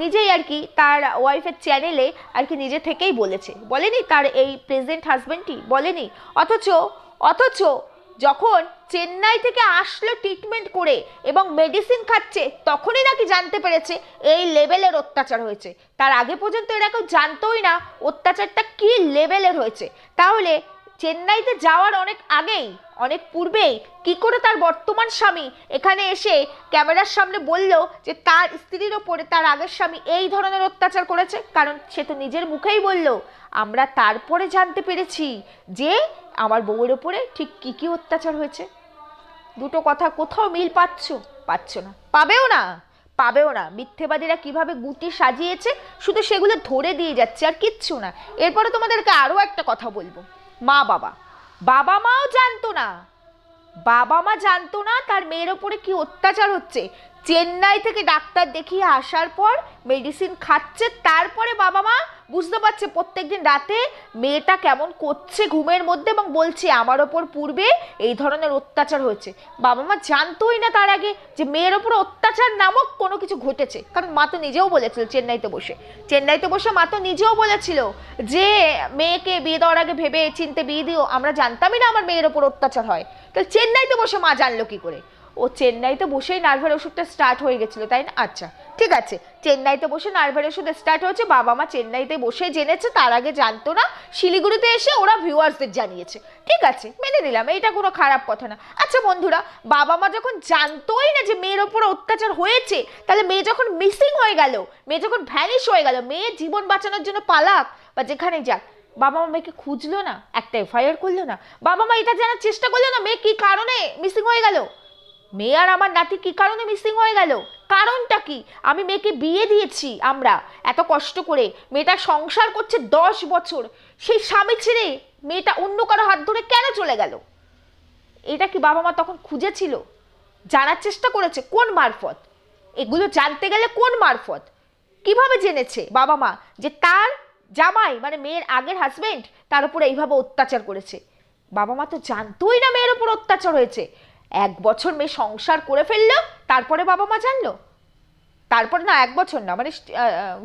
নিজেই আর কি তার ওয়াইফের চ্যানেলে আর কি নিজে থেকেই বলেনি তার এই প্রেজেন্ট হাজব্যান্ডটি বলেনি। অথচ যখন চেন্নাই থেকে আসলো ট্রিটমেন্ট করে এবং মেডিসিন খাচ্ছে, তখনই নাকি জানতে পেরেছে এই লেভেলের অত্যাচার হয়েছে। তার আগে পর্যন্ত এরা কেউ জানতোই না অত্যাচারটা কি লেভেলের হয়েছে। তাহলে চেন্নাইতে যাওয়ার অনেক আগেই, অনেক পূর্বেই কি করে তার বর্তমান স্বামী এখানে এসে ক্যামেরার সামনে বলল যে তার স্ত্রীর ওপরে তার আগের স্বামী এই ধরনের অত্যাচার করেছে? কারণ সে তো নিজের মুখেই বলল, আমরা তারপরে জানতে পেরেছি যে আমার বউয়ের ওপরে ঠিক কি কি অত্যাচার হয়েছে। দুটো কথা কোথাও মিল পাচ্ছ না, পাবেও না। মিথ্যেবাদীরা কিভাবে গুটি সাজিয়েছে শুধু সেগুলো ধরে দিয়ে যাচ্ছে, আর কিচ্ছু না। এরপরে তোমাদেরকে আরও একটা কথা বলবো, বাবা মাও জানতো না, বাবা মা জানতো না তার মেয়ের ওপরে কি অত্যাচার হচ্ছে। চেন্নাই থেকে ডাক্তার দেখিয়ে আসার পর মেডিসিন খাচ্ছে, তারপরে বাবা মা বুঝতে পারছে প্রত্যেকদিন রাতে মেয়েটা কেমন করছে ঘুমের মধ্যে, এবং বলছে আমার ওপর পূর্বে এই ধরনের অত্যাচার হয়েছে। বাবা মা জানতোই না তার আগে যে মেয়ের ওপর অত্যাচার নামক কোনো কিছু ঘটেছে। কারণ মা তো নিজেও বলেছিল চেন্নাইতে বসে মা তো নিজেও বলেছিল যে মেয়েকে বিয়ে দেওয়ার আগে ভেবে চিনতে বিয়ে দিও, আমরা জানতামই না আমার মেয়ের ওপর অত্যাচার হয়। তাহলে চেন্নাইতে বসে মা জানলো কি করে? ও চেন্নাইতে বসেই নার্ভের ওষুধটা স্টার্ট হয়ে গেছিলো, তাই না? আচ্ছা ঠিক আছে, চেন্নাইতে বসে নার্ভের ওষুধ স্টার্ট হয়েছে, বাবা মা চেন্নাইতে বসে জেনেছে, তার আগে জানতো না, শিলিগুড়িতে এসে ওরা ভিউয়ার্সদের জানিয়েছে। ঠিক আছে, মেনে নিলাম, এটা কোনো খারাপ কথা না। আচ্ছা বন্ধুরা, বাবা মা যখন জানতোই না যে মেয়ের ওপর অত্যাচার হয়েছে, তাহলে মেয়ে যখন মিসিং হয়ে গেল, মেয়ে যখন ভ্যানিশ হয়ে গেল, মেয়ের জীবন বাঁচানোর জন্য পালাক বা যেখানে যাক, বাবা মা মেয়েকে খুঁজলো না, একটা এফআইআর করলো না, বাবা মা এটা জানার চেষ্টা করলো না মেয়ে কি কারণে মিসিং হয়ে গেল, মেয়ে আর আমার নাতি কি কারণে মিসিং হয়ে গেল, কারণটা কি? আমি মেয়েকে বিয়ে দিয়েছি, আমরা এত কষ্ট করে, মেয়েটা সংসার করছে 10 বছর, সেই স্বামী ছেড়ে মেয়েটা অন্য কারো হাত ধরে কেন চলে গেল? এটা কি বাবা মা তখন খুঁজেছিল? জানার চেষ্টা করেছে কোন মারফত? এগুলো জানতে গেলে কোন মারফত? কিভাবে জেনেছে বাবা মা যে তার জামাই মানে মেয়ের আগের হাজবেন্ড তার উপরে এইভাবে অত্যাচার করেছে? বাবা মা তো জানতোই না মেয়ের উপর অত্যাচার হয়েছে। 1 বছর মেয়ে সংসার করে ফেললো, তারপরে বাবা মা জানলো। তারপরে না 1 বছর না, মানে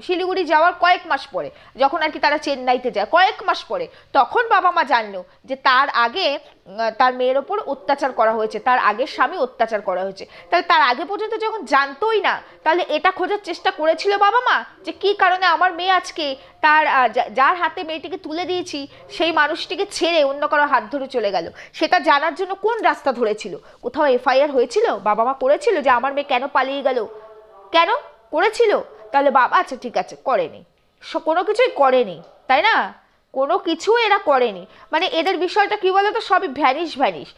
শিলিগুড়ি যাওয়ার কয়েক মাস পরে, যখন আর কি তারা চেন্নাইতে যায়, কয়েক মাস পরে তখন বাবা মা জানলো যে তার আগে তার মেয়ের ওপর অত্যাচার করা হয়েছে, তার আগের স্বামী অত্যাচার করা হয়েছে। তাহলে তার আগে পর্যন্ত যখন জানতোই না, তাহলে এটা খোঁজার চেষ্টা করেছিল বাবা মা যে কি কারণে আমার মেয়ে আজকে তার যার হাতে মেয়েটিকে তুলে দিয়েছি সেই মানুষটিকে ছেড়ে অন্য কারো হাত ধরে চলে গেল, সেটা জানার জন্য কোন রাস্তা ধরেছিল? কোথাও এফআইআর হয়েছিল? বাবা মা করেছিল যে আমার মেয়ে কেন পালিয়ে গেল? কেন করেছিল? তাহলে বাবা আচ্ছা ঠিক আছে, করেনি, কোনো কিছুই করেনি, তাই না? কোনো কিছু এরা করেনি, মানে এদের বিষয়টা কি বলতো, সবই ভ্যানিশ ভ্যানিশ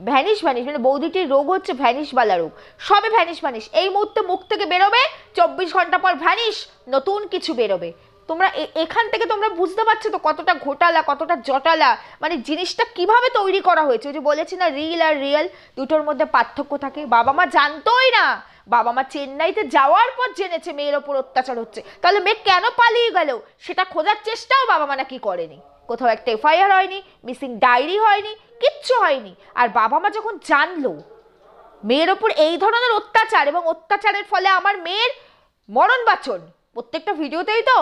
ভ্যানিশ ভ্যানিশ, মানে বৌদিটির রোগ হচ্ছে ভ্যানিশওয়ালা রোগ, সবে ভ্যানিশ ভ্যানিশ। এই মুহূর্তে মুখ থেকে বেরোবে, 24 ঘন্টা পর ভ্যানিশ, নতুন কিছু বেরোবে। তোমরা এখান থেকে তোমরা বুঝতে পারছো তো কতটা ঘোটালা, কতটা জটালা, মানে জিনিসটা কিভাবে তৈরি করা হয়েছে। ওই যে বলেছি না, রিল আর রিয়েল দুটোর মধ্যে পার্থক্য থাকে। বাবা মা জানতোই না, বাবা মা চেন্নাইতে যাওয়ার পর জেনেছে মেয়ের ওপর অত্যাচার হচ্ছে। তাহলে মেয়ে কেন পালিয়ে গেল সেটা খোঁজার চেষ্টাও বাবা মা নাকি করেনি। কোথাও একটা এফআইআর হয়নি, মিসিং ডায়েরি হয়নি, কিচ্ছু হয়নি। আর বাবা মা যখন জানলো মেয়ের ওপর এই ধরনের অত্যাচার এবং অত্যাচারের ফলে আমার মেয়ের মরণ বাঁচন, প্রত্যেকটা ভিডিওতেই তো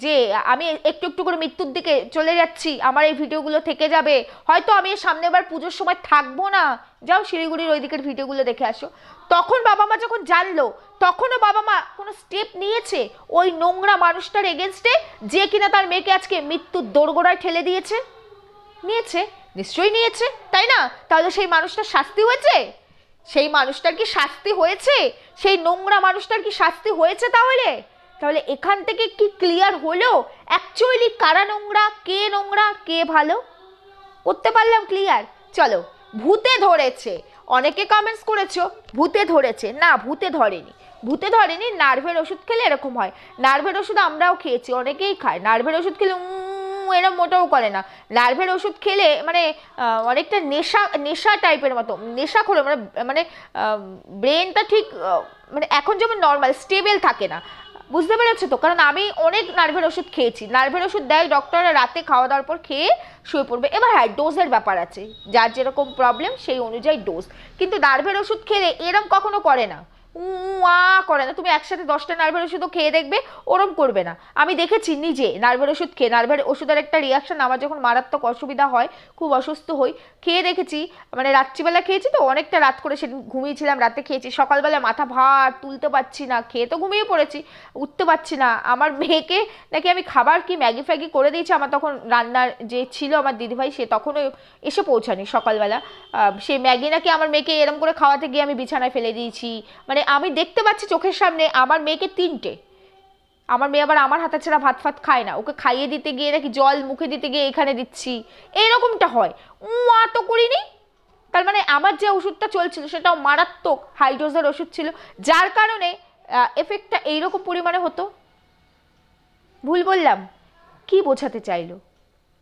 যে আমি একটু একটু করে মৃত্যুর দিকে চলে যাচ্ছি, আমার এই ভিডিওগুলো থেকে যাবে, হয়তো আমি সামনেবার পুজোর সময় থাকবো না, যাও শিলিগুড়ির ওই দিকের ভিডিওগুলো দেখে আসো। তখন বাবা মা যখন জানলো, তখনও বাবা মা কোনো স্টেপ নিয়েছে ওই নোংরা মানুষটার এগেনস্টে যে কিনা তার মেয়েকে আজকে মৃত্যুর দোরগোড়ায় ঠেলে দিয়েছে? নিয়েছে, নিশ্চয়ই নিয়েছে, তাই না? তাহলে সেই মানুষটার শাস্তি হয়েছে? সেই মানুষটার কি শাস্তি হয়েছে? সেই নোংরা মানুষটার কি শাস্তি হয়েছে? তাহলে তাহলে এখান থেকে কি ক্লিয়ার হলো অ্যাকচুয়ালি কারা নোংরা, কে ভালো? করতে পারলাম ক্লিয়ার? চলো, ভূতে ধরেছে, অনেকে কমেন্টস করেছো ভূতে ধরেছে। না, ভূতে ধরেনি, ভূতে ধরেনি। নার্ভের ওষুধ খেলে এরকম হয়। নার্ভের ওষুধ আমরাও খেয়েছি, অনেকেই খায়। নার্ভের ওষুধ খেলে এরকম মোটেও করে না। নার্ভের ওষুধ খেলে মানে অনেকটা নেশা টাইপের মতো, নেশা করে মানে মানে ব্রেনটা ঠিক মানে এখন যেমন নর্মাল স্টেবল থাকে না। বুঝতে পেরেছো তো? কারণ আমি অনেক নার্ভের ওষুধ খেয়েছি। নার্ভের ওষুধ দেয় ডক্টররা, রাতে খাওয়া দাওয়ার পর খেয়ে শুয়ে পড়বে। এবার হ্যাঁ, ডোজের ব্যাপার আছে, যার যেরকম প্রবলেম সেই অনুযায়ী ডোজ। কিন্তু নার্ভের ওষুধ খেলে এরম কখনো করে না, করে না। তুমি একসাথে 10টা নার্ভের ওষুধও খেয়ে দেখবে, ওরম করবে না। আমি দেখেছি নিজে নার্ভের ওষুধ খেয়ে। নার্ভের ওষুধের একটা রিয়াকশন, আমার যখন মারাত্মক অসুবিধা হয়, খুব অসুস্থ হই, খেয়ে দেখেছি। মানে রাত্রিবেলা খেয়েছি তো, অনেকটা রাত করে সেদিন ঘুমিয়েছিলাম, রাতে খেয়েছি। সকালবেলা মাথা ভার, তুলতে পারছি না, খেয়ে তো ঘুমিয়ে পড়েছি, উঠতে পারছি না। আমার মেয়েকে নাকি আমি খাবার কি ম্যাগি ফ্যাগি করে দিয়েছি। আমার তখন রান্নার যে ছিল আমার দিদিভাই, সে তখনও এসে পৌঁছানি সকালবেলা। সে ম্যাগি নাকি আমার মেয়েকে এরম করে খাওয়াতে গিয়ে আমি বিছানায় ফেলে দিয়েছি। মানে আমি দেখতে পাচ্ছি চোখের সামনে আমার মেয়েকে 3টে। আমার মেয়ে আবার আমার হাতে ছাড়া ভাত ফাত খায় না, ওকে খাইয়ে দিতে গিয়ে নাকি জল মুখে দিতে গিয়ে এখানে দিচ্ছি, এইরকমটা হয়। তো করিনি। তার মানে আমার যে ওষুধটা চলছিল সেটাও মারাত্মক হাই ডোজের ওষুধ ছিল, যার কারণে এফেক্টটা এইরকম পরিমাণে হতো। ভুল বললাম? কি বোঝাতে চাইলো,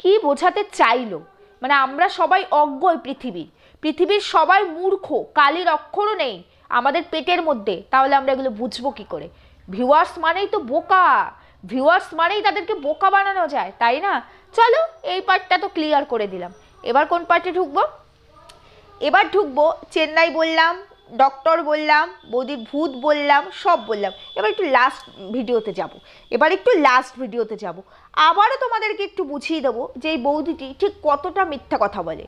কি বোঝাতে চাইলো? মানে আমরা সবাই অজ্ঞ, পৃথিবীর সবাই মূর্খ, কালির অক্ষরও নেই আমাদের পেটের মধ্যে। তাহলে আমরা এগুলো বুঝবো কি করে? ভিউয়ার্স মানেই তো বোকা, ভিউয়ার্স মানেই তাদেরকে বোকা বানানো যায়, তাই না? চলো, এই পার্টটা তো ক্লিয়ার করে দিলাম। এবার কোন পার্টে ঢুকবো? এবার ঢুকবো চেন্নাই বললাম, ডক্টর বললাম, বৌদির ভূত বললাম, সব বললাম। এবার একটু লাস্ট ভিডিওতে যাব। আবারও তোমাদেরকে একটু বুঝিয়ে দেবো যে এই বৌদিটি ঠিক কতটা মিথ্যা কথা বলে।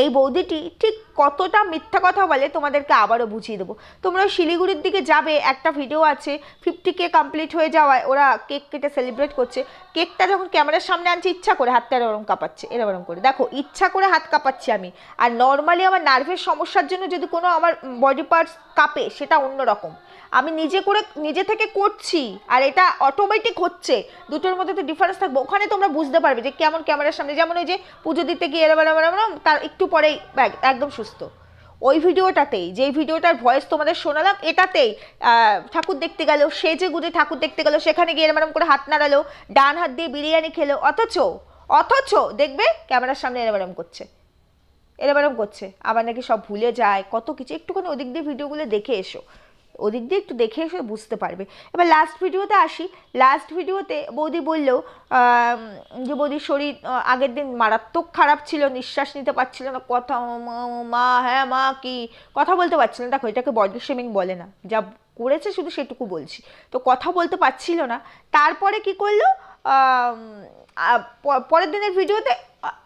এই বৌদিটি ঠিক কতটা মিথ্যা কথা বলে তোমাদেরকে আবারও বুঝিয়ে দেবো। তোমরা শিলিগুড়ির দিকে যাবে, একটা ভিডিও আছে 50K কমপ্লিট হয়ে যাওয়ায় ওরা কেক কেটে সেলিব্রেট করছে। কেকটা যখন ক্যামেরার সামনে আনছে ইচ্ছা করে হাতটা এরকম কাঁপাচ্ছে, এরকম করে দেখো, ইচ্ছা করে হাত কাঁপাচ্ছি আমি। আর নর্মালি আমার নার্ভের সমস্যার জন্য যদি কোনো আমার বডি পার্টস কাঁপে সেটা অন্যরকম, আমি নিজে থেকে করছি আর এটা অটোমেটিক হচ্ছে, দুটোর মধ্যে তো ডিফারেন্স থাকবে। ওখানে তোমরা বুঝতে পারবে যে কেমন ক্যামেরার সামনে, যেমন ওই যে পুজো দিতে গিয়ে এরম তার একটু পরেই একদম সুস্থ। ওই ভিডিওটাতেই, যেই ভিডিওটার ভয়েস তোমাদের শোনালাম, এটাতেই ঠাকুর দেখতে গেল, সেজে গুজে ঠাকুর দেখতে গেল, সেখানে গিয়ে এরম করে হাত নাড়ালো, ডান হাত দিয়ে বিরিয়ানি খেলো, অথচ দেখবে ক্যামেরার সামনে এরম করছে, এরম করছে, আবার নাকি সব ভুলে যায় কত কিছু। একটুখানি ওদিক দিয়ে ভিডিওগুলো দেখে এসো, ওদিক দিয়ে একটু দেখে এসে বুঝতে পারবে। এবার লাস্ট ভিডিওতে আসি। লাস্ট ভিডিওতে বৌদি বলল যে বৌদির শরীর আগের দিন মারাত্মক খারাপ ছিল, নিঃশ্বাস নিতে পারছিল না, কথা মা, হ্যাঁ মা, কি কথা বলতে পারছিল না। দেখো, এটাকে বডি শেমিং বলে না, যা করেছে শুধু সেটুকু বলছি। তো কথা বলতে পারছিল না, তারপরে কি করলো, পরের দিনের ভিডিওতে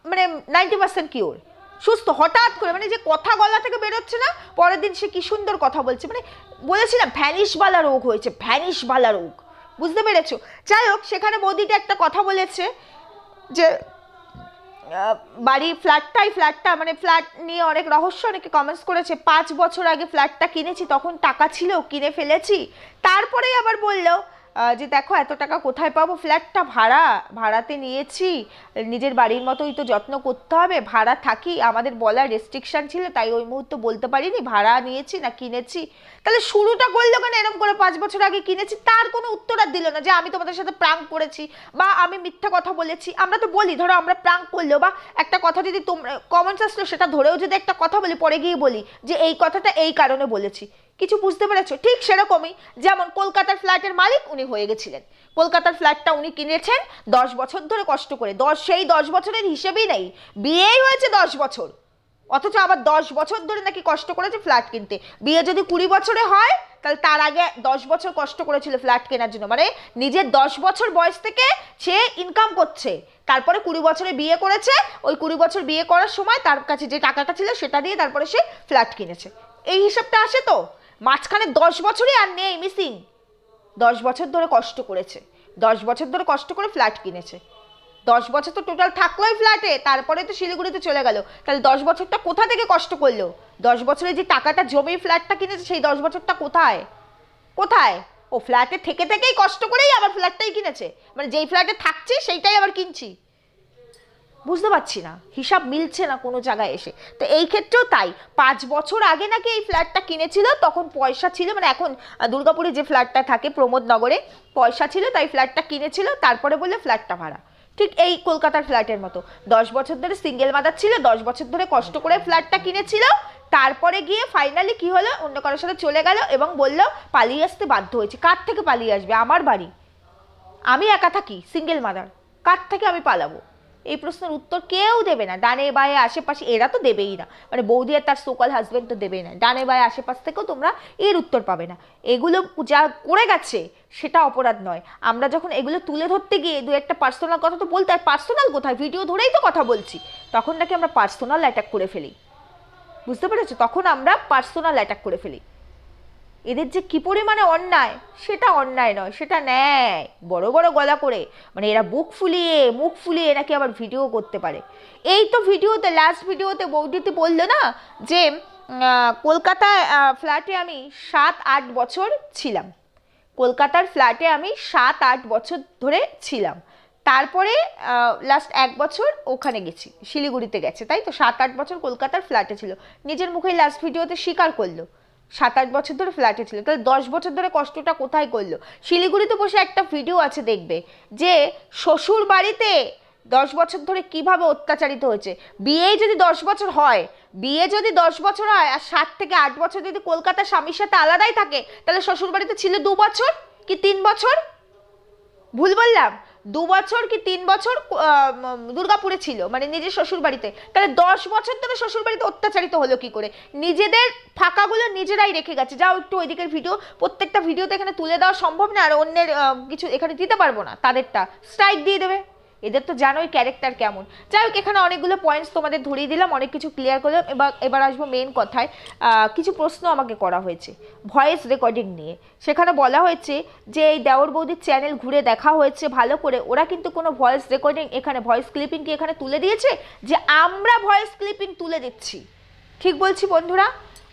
মানে 90% কিওর, সুস্থ হঠাৎ করে, মানে যে কথা গলা থেকে বেরোচ্ছে না, পরের দিন সে কি সুন্দর কথা বলছে। মানে বলেছিলাম ভ্যানিশবালা রোগ হয়েছে, ভ্যানিশবালা রোগ, বুঝতে পেরেছো? যাই হোক, সেখানে মোদিটা একটা কথা বলেছে যে বাড়ি ফ্ল্যাটটা মানে ফ্ল্যাট নিয়ে অনেক রহস্য, অনেকে কমেন্টস করেছে। 5 বছর আগে ফ্ল্যাটটা কিনেছি, তখন টাকা ছিল, কিনে ফেলেছি। তারপরেই আবার বললো যে দেখো এত টাকা কোথায় পাবো, ফ্ল্যাটটা ভাড়াতে নিয়েছি, নিজের বাড়ির মতোই তো যত্ন করতে হবে, ভাড়া থাকি, আমাদের বলার রেস্ট্রিকশন ছিল তাই ওই মুহূর্তে বলতে পারিনি ভাড়া নিয়েছি না কিনেছি। তাহলে শুরুটা করলো কেন এরকম করে 5 বছর আগে কিনেছি? তার কোনো উত্তর আর দিল না যে আমি তোমাদের সাথে প্রাঙ্ক করেছি বা আমি মিথ্যা কথা বলেছি। আমরা তো বলি, ধরো আমরা প্রাঙ্ক করলেও বা একটা কথা যদি তোমরা কমেন্টস আসলো সেটা ধরেও যদি একটা কথা বলি, পরে গিয়ে বলি যে এই কথাটা এই কারণে বলেছি, কিছু বুঝতে পেরেছো? ঠিক সেরকমই, যেমন কলকাতার ফ্ল্যাটের মালিক উনি হয়ে গেছিলেন, কলকাতার ফ্ল্যাটটা উনি কিনেছেন 10 বছর ধরে কষ্ট করে, সেই 10 বছরের হিসেবেই নেই, বিয়েই হয়েছে 10 বছর, অথচ আবার 10 বছর ধরে নাকি কষ্ট করেছে ফ্ল্যাট কিনতে। বিয়ে যদি 20 বছরে হয় তাহলে তার আগে 10 বছর কষ্ট করেছিল ফ্ল্যাট কেনার জন্য, মানে নিজের 10 বছর বয়স থেকে সে ইনকাম করছে, তারপরে 20 বছরে বিয়ে করেছে, ওই 20 বছর বিয়ে করার সময় তার কাছে যে টাকাটা ছিল সেটা দিয়ে তারপরে সে ফ্ল্যাট কিনেছে। এই হিসাবটা আসে তো, মাঝখানে 10 বছরই আর নেই মিসিং, 10 বছর ধরে কষ্ট করেছে, 10 বছর ধরে কষ্ট করে ফ্ল্যাট কিনেছে, 10 বছর তো টোটাল থাকলোই ফ্ল্যাটে, তারপরে তো শিলিগুড়িতে চলে গেল, তাহলে 10 বছরটা কোথা থেকে কষ্ট করলো? 10 বছরে যে টাকাটা জমি ফ্ল্যাটটা কিনেছে সেই 10 বছরটা কোথায়? ও ফ্ল্যাটে থেকে থেকেই কষ্ট করেই আবার ফ্ল্যাটটাই কিনেছে, মানে যেই ফ্ল্যাটে থাকছি সেইটাই আবার কিনছি। বুঝতে পারছি না, হিসাব মিলছে না কোনো জায়গায় এসে। তো এই ক্ষেত্রেও তাই, 5 বছর আগে নাকি এই ফ্ল্যাটটা কিনেছিল, তখন পয়সা ছিল, মানে এখন দুর্গাপুরে যে ফ্ল্যাটটা থাকে প্রমোদনগরে, পয়সা ছিল তাই ফ্ল্যাটটা কিনেছিল, তারপরে বললে ফ্ল্যাটটা ভাড়া। ঠিক এই কলকাতার ফ্ল্যাটের মতো 10 বছর ধরে সিঙ্গেল মাদার ছিল, 10 বছর ধরে কষ্ট করে ফ্ল্যাটটা কিনেছিল, তারপরে গিয়ে ফাইনালি কি হলো, অন্য কারোর সাথে চলে গেল এবং বললো পালিয়ে আসতে বাধ্য হয়েছে। কার থেকে পালিয়ে আসবে? আমার বাড়ি, আমি একা থাকি, সিঙ্গেল মাদার, কার থেকে আমি পালাবো? এই প্রশ্নের উত্তর কেউ দেবে না, ডানে বায়ে আশেপাশে এরা তো দেবেই না, মানে বৌদি আর তার সোকাল হাজবেন্ড তো দেবেই না, ডানে বায়ে আশেপাশ থেকেও তোমরা এর উত্তর পাবে না। এগুলো যা করে গেছে সেটা অপরাধ নয়, আমরা যখন এগুলো তুলে ধরতে গিয়ে দু একটা পার্সোনাল কথা তো বলতে, আর পার্সোনাল কোথায়, ভিডিও ধরেই তো কথা বলছি, তখন নাকি আমরা পার্সোনাল অ্যাটাক করে ফেলি, বুঝতে পেরেছো? তখন আমরা পার্সোনাল অ্যাটাক করে ফেলি। এদের যে কি পরিমাণে অন্যায়, সেটা অন্যায় নয়, সেটা ন্যায়, বড় বড় গলা করে, মানে এরা মুখ ফুলিয়ে নাকি আবার ভিডিও করতে পারে। এই তো ভিডিওতে, লাস্ট ভিডিওতে বৌদিতে বললো না যে কলকাতায় ফ্ল্যাটে আমি 7-8 বছর ছিলাম, কলকাতার ফ্ল্যাটে আমি 7-8 বছর ধরে ছিলাম, তারপরে লাস্ট 1 বছর ওখানে গেছি, শিলিগুড়িতে গেছে, তাই তো 7-8 বছর কলকাতার ফ্ল্যাটে ছিল, নিজের মুখেই লাস্ট ভিডিওতে স্বীকার করলো 7-8 বছর ধরে ফ্ল্যাটে ছিল। তাহলে 10 বছর ধরে কষ্টটা কোথায় করলো? শিলিগুড়িতে বসে একটা ভিডিও আছে দেখবে, যে শ্বশুর বাড়িতে 10 বছর ধরে কিভাবে অত্যাচারিত হয়েছে। বিয়ে যদি 10 বছর হয় আর 7 থেকে 8 বছর যদি কলকাতার স্বামীর সাথে আলাদাই থাকে, তাহলে শ্বশুর বাড়িতে ছিল 2 বছর কি 3 বছর? ভুল বললাম, 2 বছর কি 3 বছর দুর্গাপুরে ছিল, মানে নিজের শ্বশুর বাড়িতে। তাহলে 10 বছর ধরে শ্বশুর বাড়িতে অত্যাচারিত হলো কি করে? নিজেদের ফাঁকাগুলো নিজেরাই রেখে গেছে। যাও একটু ওইদিকের ভিডিও, প্রত্যেকটা ভিডিওতে এখানে তুলে দেওয়া সম্ভব না, আর অন্যের কিছু এখানে দিতে পারবো না, তাদেরটা স্ট্রাইক দিয়ে দেবে। এদের তো জানোই ক্যারেক্টার কেমন। যাই হোক, এখানে অনেকগুলো পয়েন্টস তোমাদের ধরিয়ে দিলাম, অনেক কিছু ক্লিয়ার করলাম। এবার আসবো মেন কথায়। কিছু প্রশ্ন আমাকে করা হয়েছে ভয়েস রেকর্ডিং নিয়ে। সেখানে বলা হয়েছে যে এই দেওর বৌদির চ্যানেল ঘুরে দেখা হয়েছে ভালো করে, ওরা কিন্তু কোনো ভয়েস রেকর্ডিং এখানে ভয়েস ক্লিপিং কি এখানে তুলে দিয়েছে যে আমরা ভয়েস ক্লিপিং তুলে দিচ্ছি? ঠিক বলছি বন্ধুরা?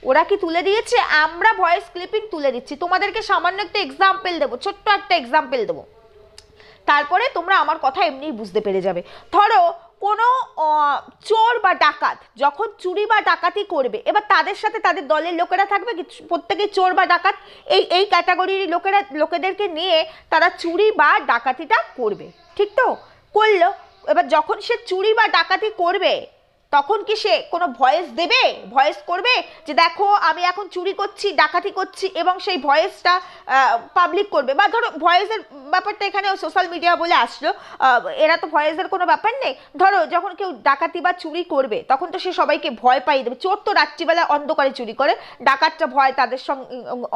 ওরা কি তুলে দিয়েছে? আমরা ভয়েস ক্লিপিং তুলে দিচ্ছি। তোমাদেরকে সামান্য একটা এক্সাম্পল দেবো, ছোট্ট একটা এক্সাম্পল দেবো, তারপরে তোমরা আমার কথা এমনিই বুঝতে পেরে যাবে। ধরো কোনো চোর বা ডাকাত যখন চুরি বা ডাকাতি করবে, এবার তাদের সাথে তাদের দলের লোকেরা থাকবে কি? প্রত্যেকেই চোর বা ডাকাত, এই ক্যাটাগরির লোকেদেরকে নিয়ে তারা চুরি বা ডাকাতিটা করবে, ঠিক তো? করলো। এবার যখন সে চুরি বা ডাকাতি করবে তখন কি সে কোনো ভয়েস দেবে, ভয়েস করবে যে দেখো আমি এখন চুরি করছি, ডাকাতি করছি, এবং সেই ভয়েসটা পাবলিক করবে? বা ধরো ভয়েসের ব্যাপারটা এখানে সোশ্যাল মিডিয়া বলে আসলো, এরা তো ভয়েসের কোনো ব্যাপার নেই। ধরো যখন কেউ ডাকাতি বা চুরি করবে তখন তো সে সবাইকে ভয় পাইয়ে দেবে। চোর তো রাত্রিবেলা অন্ধকারে চুরি করে, ডাকাতটা ভয়, তাদের সঙ্গে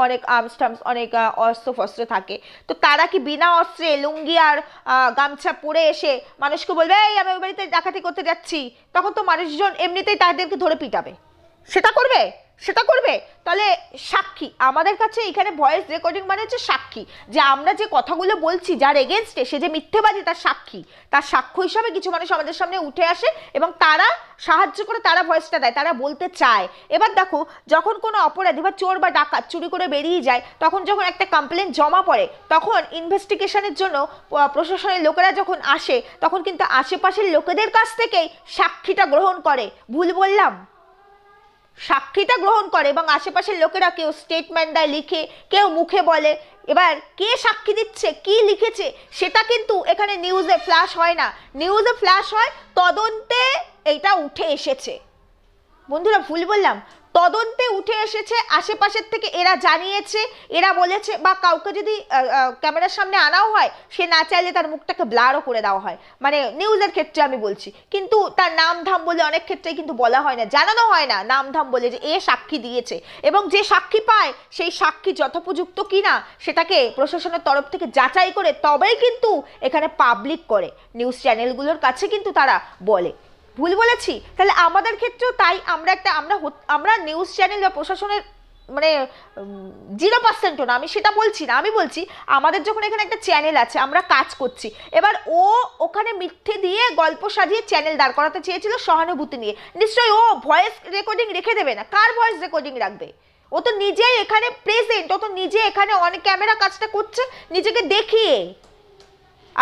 অনেক আর্মস টার্মস, অনেক অস্ত্র ফস্ত্র থাকে, তো তারা কি বিনা অস্ত্রে লুঙ্গি আর গামছা পরে এসে মানুষকে বলবে এই আমি ওই বাড়িতে ডাকাতি করতে যাচ্ছি? তখন তো মানুষজন এমনিতেই তাদেরকে ধরে পিটাবে। সেটা করবে? সেটা করবে? তাহলে সাক্ষী আমাদের কাছে এখানে ভয়েস রেকর্ডিং মানে হচ্ছে সাক্ষী, যে আমরা যে কথাগুলো বলছি যার এগেনস্টে সে যে মিথ্যেবাদী তার সাক্ষী, তার সাক্ষ্য হিসাবে কিছু মানুষ আমাদের সামনে উঠে আসে এবং তারা সাহায্য করে, তারা ভয়েসটা দেয়, তারা বলতে চায়। এবার দেখো যখন কোনো অপরাধী বা চোর বা ডাকাত চুরি করে বেরিয়ে যায়, তখন যখন একটা কমপ্লেন জমা পড়ে, তখন ইনভেস্টিগেশনের জন্য প্রশাসনের লোকেরা যখন আসে, তখন কিন্তু আশেপাশের লোকেদের কাছ থেকেই সাক্ষীটা গ্রহণ করে। ভুল বললাম? সাক্ষীটা গ্রহণ করে এবং আশেপাশের লোকেরা কেউ স্টেটমেন্ট দেয় লিখে, কেউ মুখে বলে। এবার কে সাক্ষী দিচ্ছে, কি লিখেছে, সেটা কিন্তু এখানে নিউজে ফ্ল্যাশ হয় না। নিউজে ফ্ল্যাশ হয় তদন্তে এটা উঠে এসেছে। বন্ধুরা ভুল বললাম? তদন্তে উঠে এসেছে, আশেপাশের থেকে এরা জানিয়েছে, এরা বলেছে, বা কাউকে যদি ক্যামেরার সামনে আনাও হয়, সে না চাইলে তার মুখটাকে ব্লারও করে দেওয়া হয়, মানে নিউজের ক্ষেত্রে আমি বলছি। কিন্তু তার নাম ধাম বলে অনেক ক্ষেত্রে কিন্তু বলা হয় না, জানানো হয় না নাম ধাম বলে যে এ সাক্ষী দিয়েছে, এবং যে সাক্ষী পায় সেই সাক্ষী যথোপযুক্ত কিনা সেটাকে প্রশাসনের তরফ থেকে যাচাই করে তবেই কিন্তু এখানে পাবলিক করে, নিউজ চ্যানেলগুলোর কাছে কিন্তু তারা বলে। ভুল বলেছি? তাহলে আমাদের ক্ষেত্রেও তাই। আমরা নিউজ চ্যানেল বা প্রশাসনের মানে 0%ও না, আমি সেটা বলছি না। আমি বলছি আমাদের যখন এখানে একটা চ্যানেল আছে, আমরা কাজ করছি, এবার ওখানে মিথ্যে দিয়ে গল্প সাজিয়ে চ্যানেল দাঁড় করাতে চেয়েছিল সহানুভূতি নিয়ে, নিশ্চয়ই ও ভয়েস রেকর্ডিং রেখে দেবে না। কার ভয়েস রেকর্ডিং রাখবে? ও তো নিজেই এখানে প্রেজেন্ট, ও তো নিজে এখানে অন ক্যামেরা কাজটা করছে নিজেকে দেখিয়ে,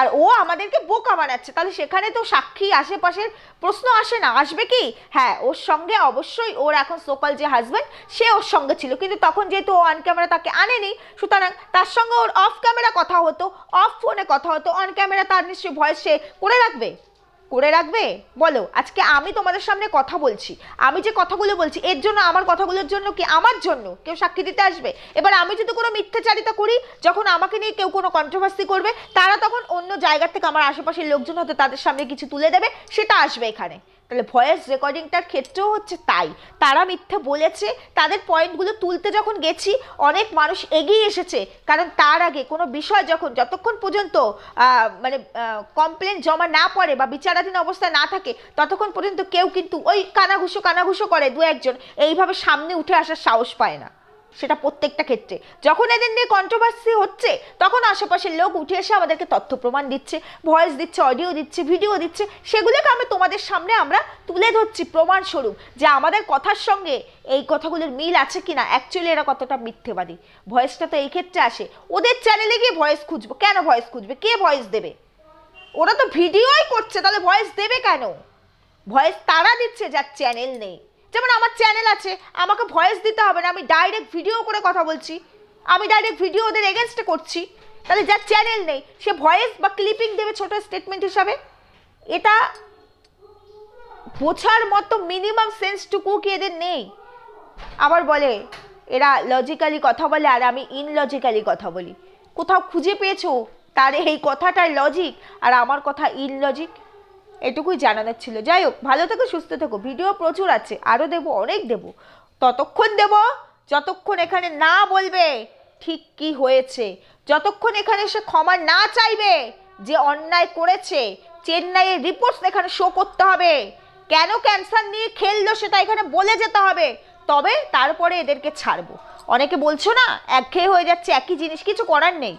আর ও আমাদেরকে বোকা বানাচ্ছে। তাহলে সেখানে তো সাক্ষী আশেপাশের প্রশ্ন আসে না? আসবে কি? হ্যাঁ, ওর সঙ্গে অবশ্যই ওর এখন সোকাল যে হাজব্যান্ড সে ওর সঙ্গে ছিল, কিন্তু তখন যেহেতু ও অন ক্যামেরা তাকে আনেনি, সুতরাং তার সঙ্গে ওর অফ ক্যামেরা কথা হতো, অফ ফোনে কথা হতো, অন ক্যামেরা তার নিশ্চয়ই ভয়েস সে করে রাখবে? করে রাখবে বলো? আজকে আমি তোমাদের সামনে কথা বলছি, আমি যে কথাগুলো বলছি এর জন্য, আমার কথাগুলোর জন্য কি আমার জন্য কেউ সাক্ষী দিতে আসবে? এবার আমি যদি কোনো মিথ্যাচারিতা করি, যখন আমাকে নিয়ে কেউ কোনো কন্ট্রোভার্সি করবে, তারা তখন অন্য জায়গা থেকে আমার আশেপাশের লোকজন হয়তো তাদের সামনে কিছু তুলে দেবে, সেটা আসবে এখানে। তাহলে ভয়েস রেকর্ডিংটার ক্ষেত্রেও হচ্ছে তাই। তারা মিথ্যে বলেছে, তাদের পয়েন্টগুলো তুলতে যখন গেছি অনেক মানুষ এগিয়ে এসেছে, কারণ তার আগে কোনো বিষয় যতক্ষণ পর্যন্ত মানে কমপ্লেন জমা না পড়ে বা বিচারাধীন অবস্থায় না থাকে, ততক্ষণ পর্যন্ত কেউ কিন্তু ওই কানাঘুষো করে দু একজন, এইভাবে সামনে উঠে আসার সাহস পায় না। সেটা প্রত্যেকটা ক্ষেত্রে। যখন এদের নিয়ে কন্ট্রোভার্সি হচ্ছে, তখন আশেপাশের লোক উঠে এসে আমাদেরকে তথ্য প্রমাণ দিচ্ছে, ভয়েস দিচ্ছে, অডিও দিচ্ছে, ভিডিও দিচ্ছে, সেগুলোকে আমি তোমাদের সামনে আমরা তুলে ধরছি প্রমাণস্বরূপ যে আমাদের কথার সঙ্গে এই কথাগুলোর মিল আছে কিনা, অ্যাকচুয়ালি এরা কতটা মিথ্যেবাদী। ভয়েসটা তো এই ক্ষেত্রে আসে, ওদের চ্যানেলে গিয়ে ভয়েস খুঁজবো কেন? ভয়েস খুঁজবে কে? ভয়েস দেবে? ওরা তো ভিডিওই করছে, তাহলে ভয়েস দেবে কেন? ভয়েস তারা দিচ্ছে যার চ্যানেল নেই। যেমন আমার চ্যানেল আছে, আমাকে ভয়েস দিতে হবে না, আমি ডাইরেক্ট ভিডিও করে কথা বলছি, আমি ডাইরেক্ট ভিডিও ওদের এগেনস্টে করছি। তাহলে যার চ্যানেল নেই সে ভয়েস বা ক্লিপিং দেবে ছোট স্টেটমেন্ট হিসাবে? এটা বোঝার মতো মিনিমাম সেন্সটুকু কি এদের নেই? আবার বলে এরা লজিক্যালি কথা বলে আর আমি ইনলজিক্যালি কথা বলি। কোথাও খুঁজে পেয়েছো তার এই কথাটার লজিক আর আমার কথা ইনলজিক? এটুকুই জানানোর ছিল। যাই হোক, ভালো থেকো, সুস্থ থেকো। ভিডিও প্রচুর আছে, আরও দেবো, অনেক দেবো, ততক্ষণ দেবো যতক্ষণ এখানে না বলবে ঠিক কি হয়েছে, যতক্ষণ এখানে সে ক্ষমা না চাইবে যে অন্যায় করেছে, চেন্নাইয়ের রিপোর্টস এখানে শো করতে হবে, কেন ক্যান্সার নিয়ে খেললো সেটা এখানে বলে যেতে হবে, তবে তারপরে এদেরকে ছাড়বো। অনেকে বলছো না একঘেয়ে হয়ে যাচ্ছে একই জিনিস, কিছু করার নেই।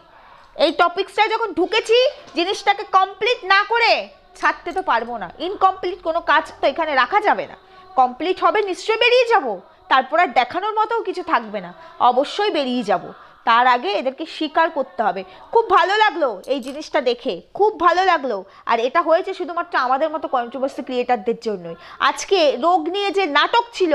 এই টপিক্সটায় যখন ঢুকেছি জিনিসটাকে কমপ্লিট না করে ছাড়তে তো পারবো না। ইনকমপ্লিট কোনো কাজ তো এখানে রাখা যাবে না। কমপ্লিট হবে নিশ্চয়ই বেরিয়ে যাব, তারপর আর দেখানোর মতোও কিছু থাকবে না, অবশ্যই বেরিয়ে যাব। তার আগে এদেরকে স্বীকার করতে হবে। খুব ভালো লাগলো এই জিনিসটা দেখে, খুব ভালো লাগলো। আর এটা হয়েছে শুধুমাত্র আমাদের মতো কন্ট্রোভার্সি ক্রিয়েটারদের জন্যই। আজকে রোগ নিয়ে যে নাটক ছিল,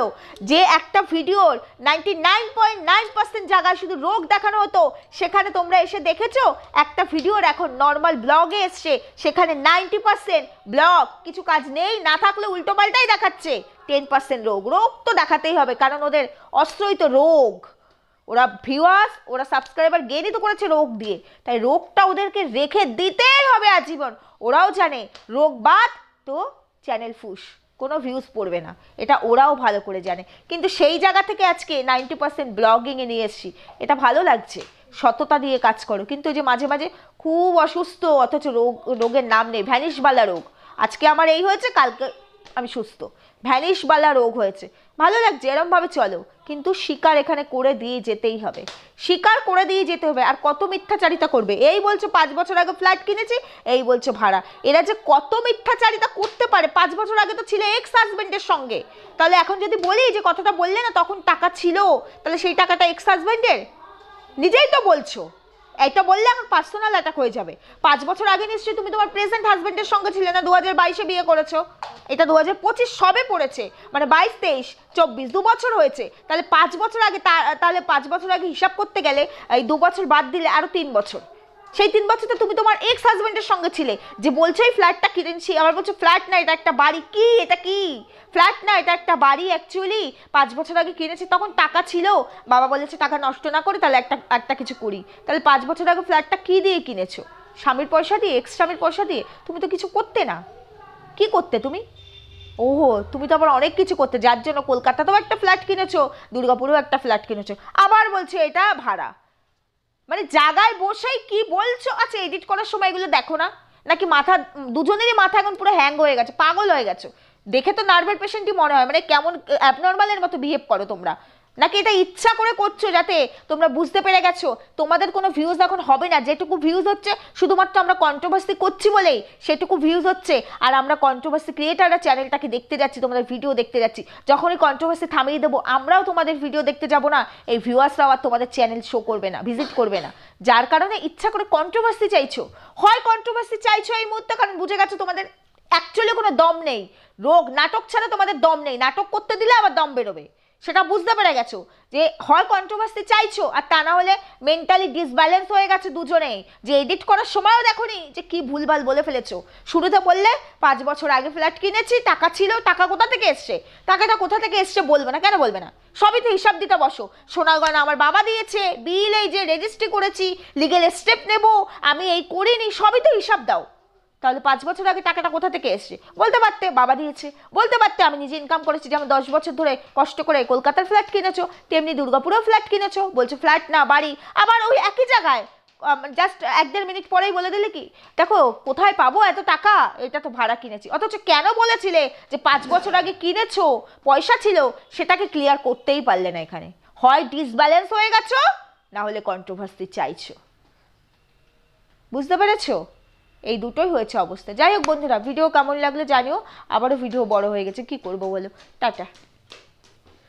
যে একটা ভিডিওর 99.9% জায়গায় শুধু রোগ দেখানো হতো, সেখানে তোমরা এসে দেখেছো একটা ভিডিওর এখন নর্মাল ব্লগে এসছে, সেখানে 90% ব্লগ, কিছু কাজ নেই, না থাকলে উল্টোপাল্টাই দেখাচ্ছে। 10% রোগ, রোগ তো দেখাতেই হবে, কারণ ওদের অস্ত্রই তো রোগ। ওরা ভিউয়ার্স, ওরা সাবস্ক্রাইবার গেইনই তো করেছে রোগ দিয়ে, তাই রোগটা ওদেরকে রেখে দিতেই হবে আজীবন। ওরাও জানে রোগ বাদ তো চ্যানেল ফুস, কোনো ভিউজ পড়বে না, এটা ওরাও ভালো করে জানে। কিন্তু সেই জায়গা থেকে আজকে 90% ব্লগিংয়ে নিয়ে এসেছি, এটা ভালো লাগছে। সততা দিয়ে কাজ করো, কিন্তু যে মাঝে মাঝে খুব অসুস্থ অথচ রোগের নাম নেই, ভ্যানিশবালা রোগ। আজকে আমার এই হয়েছে, কালকে আমি সুস্থ, ভ্যানিশবালা রোগ হয়েছে। ভালো লাগছে, এরমভাবে চলো, কিন্তু স্বীকার এখানে করে দিয়ে যেতেই হবে, স্বীকার করে দিয়ে যেতে হবে। আর কত মিথ্যাচারিতা করবে? এই বলছে 5 বছর আগে ফ্ল্যাট কিনেছি, এই বলছে ভাড়া। এরা যে কত মিথ্যাচারিতা করতে পারে! 5 বছর আগে তো ছিল এক্স হাজবেন্ডের সঙ্গে, তাহলে এখন যদি বলি যে কথাটা বললে না তখন টাকা ছিল, তাহলে সেই টাকাটা এক্স হাজবেন্ডের? নিজেই তো বলছো। এটা বললে আমার পার্সোনাল অ্যাটাক হয়ে যাবে। 5 বছর আগে নিশ্চয়ই তুমি তোমার প্রেজেন্ট হাজবেন্ডের সঙ্গে ছিলে না, 2022-এ বিয়ে করেছো, এটা 2025 সবে পড়েছে, মানে 22, 23, 24, 2 বছর হয়েছে। তাহলে 5 বছর আগে, তাহলে 5 বছর আগে হিসাব করতে গেলে এই 2 বছর বাদ দিলে আরো 3 বছর। সেই 3 বছর তো তুমি তোমার এক্স হাজবেন্ডের সঙ্গে ছিলে, যে বলছো এই ফ্ল্যাটটা কিনেছি, আবার বলছো ফ্ল্যাট না এটা একটা বাড়ি। কি এটা? কি ফ্ল্যাট না এটা একটা বাড়ি? অ্যাকচুয়ালি 5 বছর আগে কিনেছি, তখন টাকা ছিল, বাবা বলেছে টাকা নষ্ট না করে তাহলে একটা কিছু করি। তাহলে 5 বছর আগে ফ্ল্যাটটা কি দিয়ে কিনেছো? স্বামীর পয়সা দিয়ে, এক্স স্বামীর পয়সা দিয়ে? তুমি তো কিছু করতে না। কি করতে তুমি? ওহো, তুমি তো আবার অনেক কিছু করতে, যার জন্য কলকাতাতেও একটা ফ্ল্যাট কিনেছো, দুর্গাপুরেও একটা ফ্ল্যাট কিনেছো, আবার বলছো এটা ভাড়া। মানে জায়গায় বসেই কি বলছো? আচ্ছা, এডিট করার সময় এগুলো দেখো না নাকি? মাথা, দুজনেরই মাথা এখন পুরো হ্যাং হয়ে গেছে, পাগল হয়ে গেছো। দেখে তো নার্ভের পেশেন্টই মনে হয়, মানে কেমন অ্যাবনর্মালের মতো বিহেভ করো তোমরা। নাকি এটা ইচ্ছা করে করছো, যাতে তোমরা বুঝতে পেরে গেছো তোমাদের কোনো ভিউজ এখন হবে না? যেটুকু ভিউজ হচ্ছে শুধুমাত্র আমরা কন্ট্রোভার্সি করছি বলেই সেটুকু ভিউজ হচ্ছে, আর আমরা কন্ট্রোভার্সি ক্রিয়েটাররা চ্যানেলটাকে দেখতে যাচ্ছি, তোমাদের ভিডিও দেখতে যাচ্ছি। যখনই কন্ট্রোভার্সি থামিয়ে দেবো, আমরাও তোমাদের ভিডিও দেখতে যাব না, এই ভিউয়ার্সরাও আর তোমাদের চ্যানেল শো করবে না, ভিজিট করবে না। যার কারণে ইচ্ছা করে কন্ট্রোভার্সি চাইছো। হয় কন্ট্রোভার্সি চাইছো এই মুহূর্তে কারণ বুঝে গেছো তোমাদের অ্যাকচুয়ালি কোনো দম নেই, রোগ নাটক ছাড়া তোমাদের দম নেই, নাটক করতে দিলে আবার দম বেরোবে, সেটা বুঝতে পেরে গেছো। যে হয় কন্ট্রোভার্সি চাইছো, আর তা না হলে মেন্টালি ডিসব্যালেন্স হয়ে গেছে দুজনেই, যে এডিট করার সময়ও দেখোনি যে কি ভুলভাল বলে ফেলেছো। শুরুতে বললে 5 বছর আগে ফ্ল্যাট কিনেছি, টাকা ছিল, টাকা কোথা থেকে এসছে? টাকাটা কোথা থেকে এসছে বলবে না? কেন বলবে না? সবই তো হিসাব দিতে বসো। সোনা গয়না আমার বাবা দিয়েছে, বিল এই যে রেজিস্ট্রি করেছি, লিগেল স্টেপ নেব, আমি এই করিনি, সবই তো হিসাব দাও। তাহলে 5 বছর আগে টাকাটা কোথা থেকে এসছে বলতে পারতে, বাবা দিয়েছে বলতে পারতে, আমি নিজে ইনকাম করেছি, যেমন 10 বছর ধরে কষ্ট করে কলকাতার ফ্ল্যাট কিনেছো, তেমনি দুর্গাপুরেও ফ্ল্যাট কিনেছো, বলছো ফ্ল্যাট না বাড়ি, আবার ওই একই জায়গায় জাস্ট 1-1.5 মিনিট পরেই বলে দিলে কি দেখো কোথায় পাবো এত টাকা, এটা তো ভাড়া কিনেছি। অথচ কেন বলেছিলে যে 5 বছর আগে কিনেছো, পয়সা ছিল, সেটাকে ক্লিয়ার করতেই পারলে না। এখানে হয় ডিসব্যালেন্স হয়ে গেছো, না হলে কন্ট্রোভার্সি চাইছো। বুঝতে পেরেছো? এই দুটোই হয়েছে অবস্থা। যাই হোক বন্ধুরা, ভিডিও কেমন লাগলো জানিও। আবারও ভিডিও বড় হয়ে গেছে, কি করবো বলো। টাটা।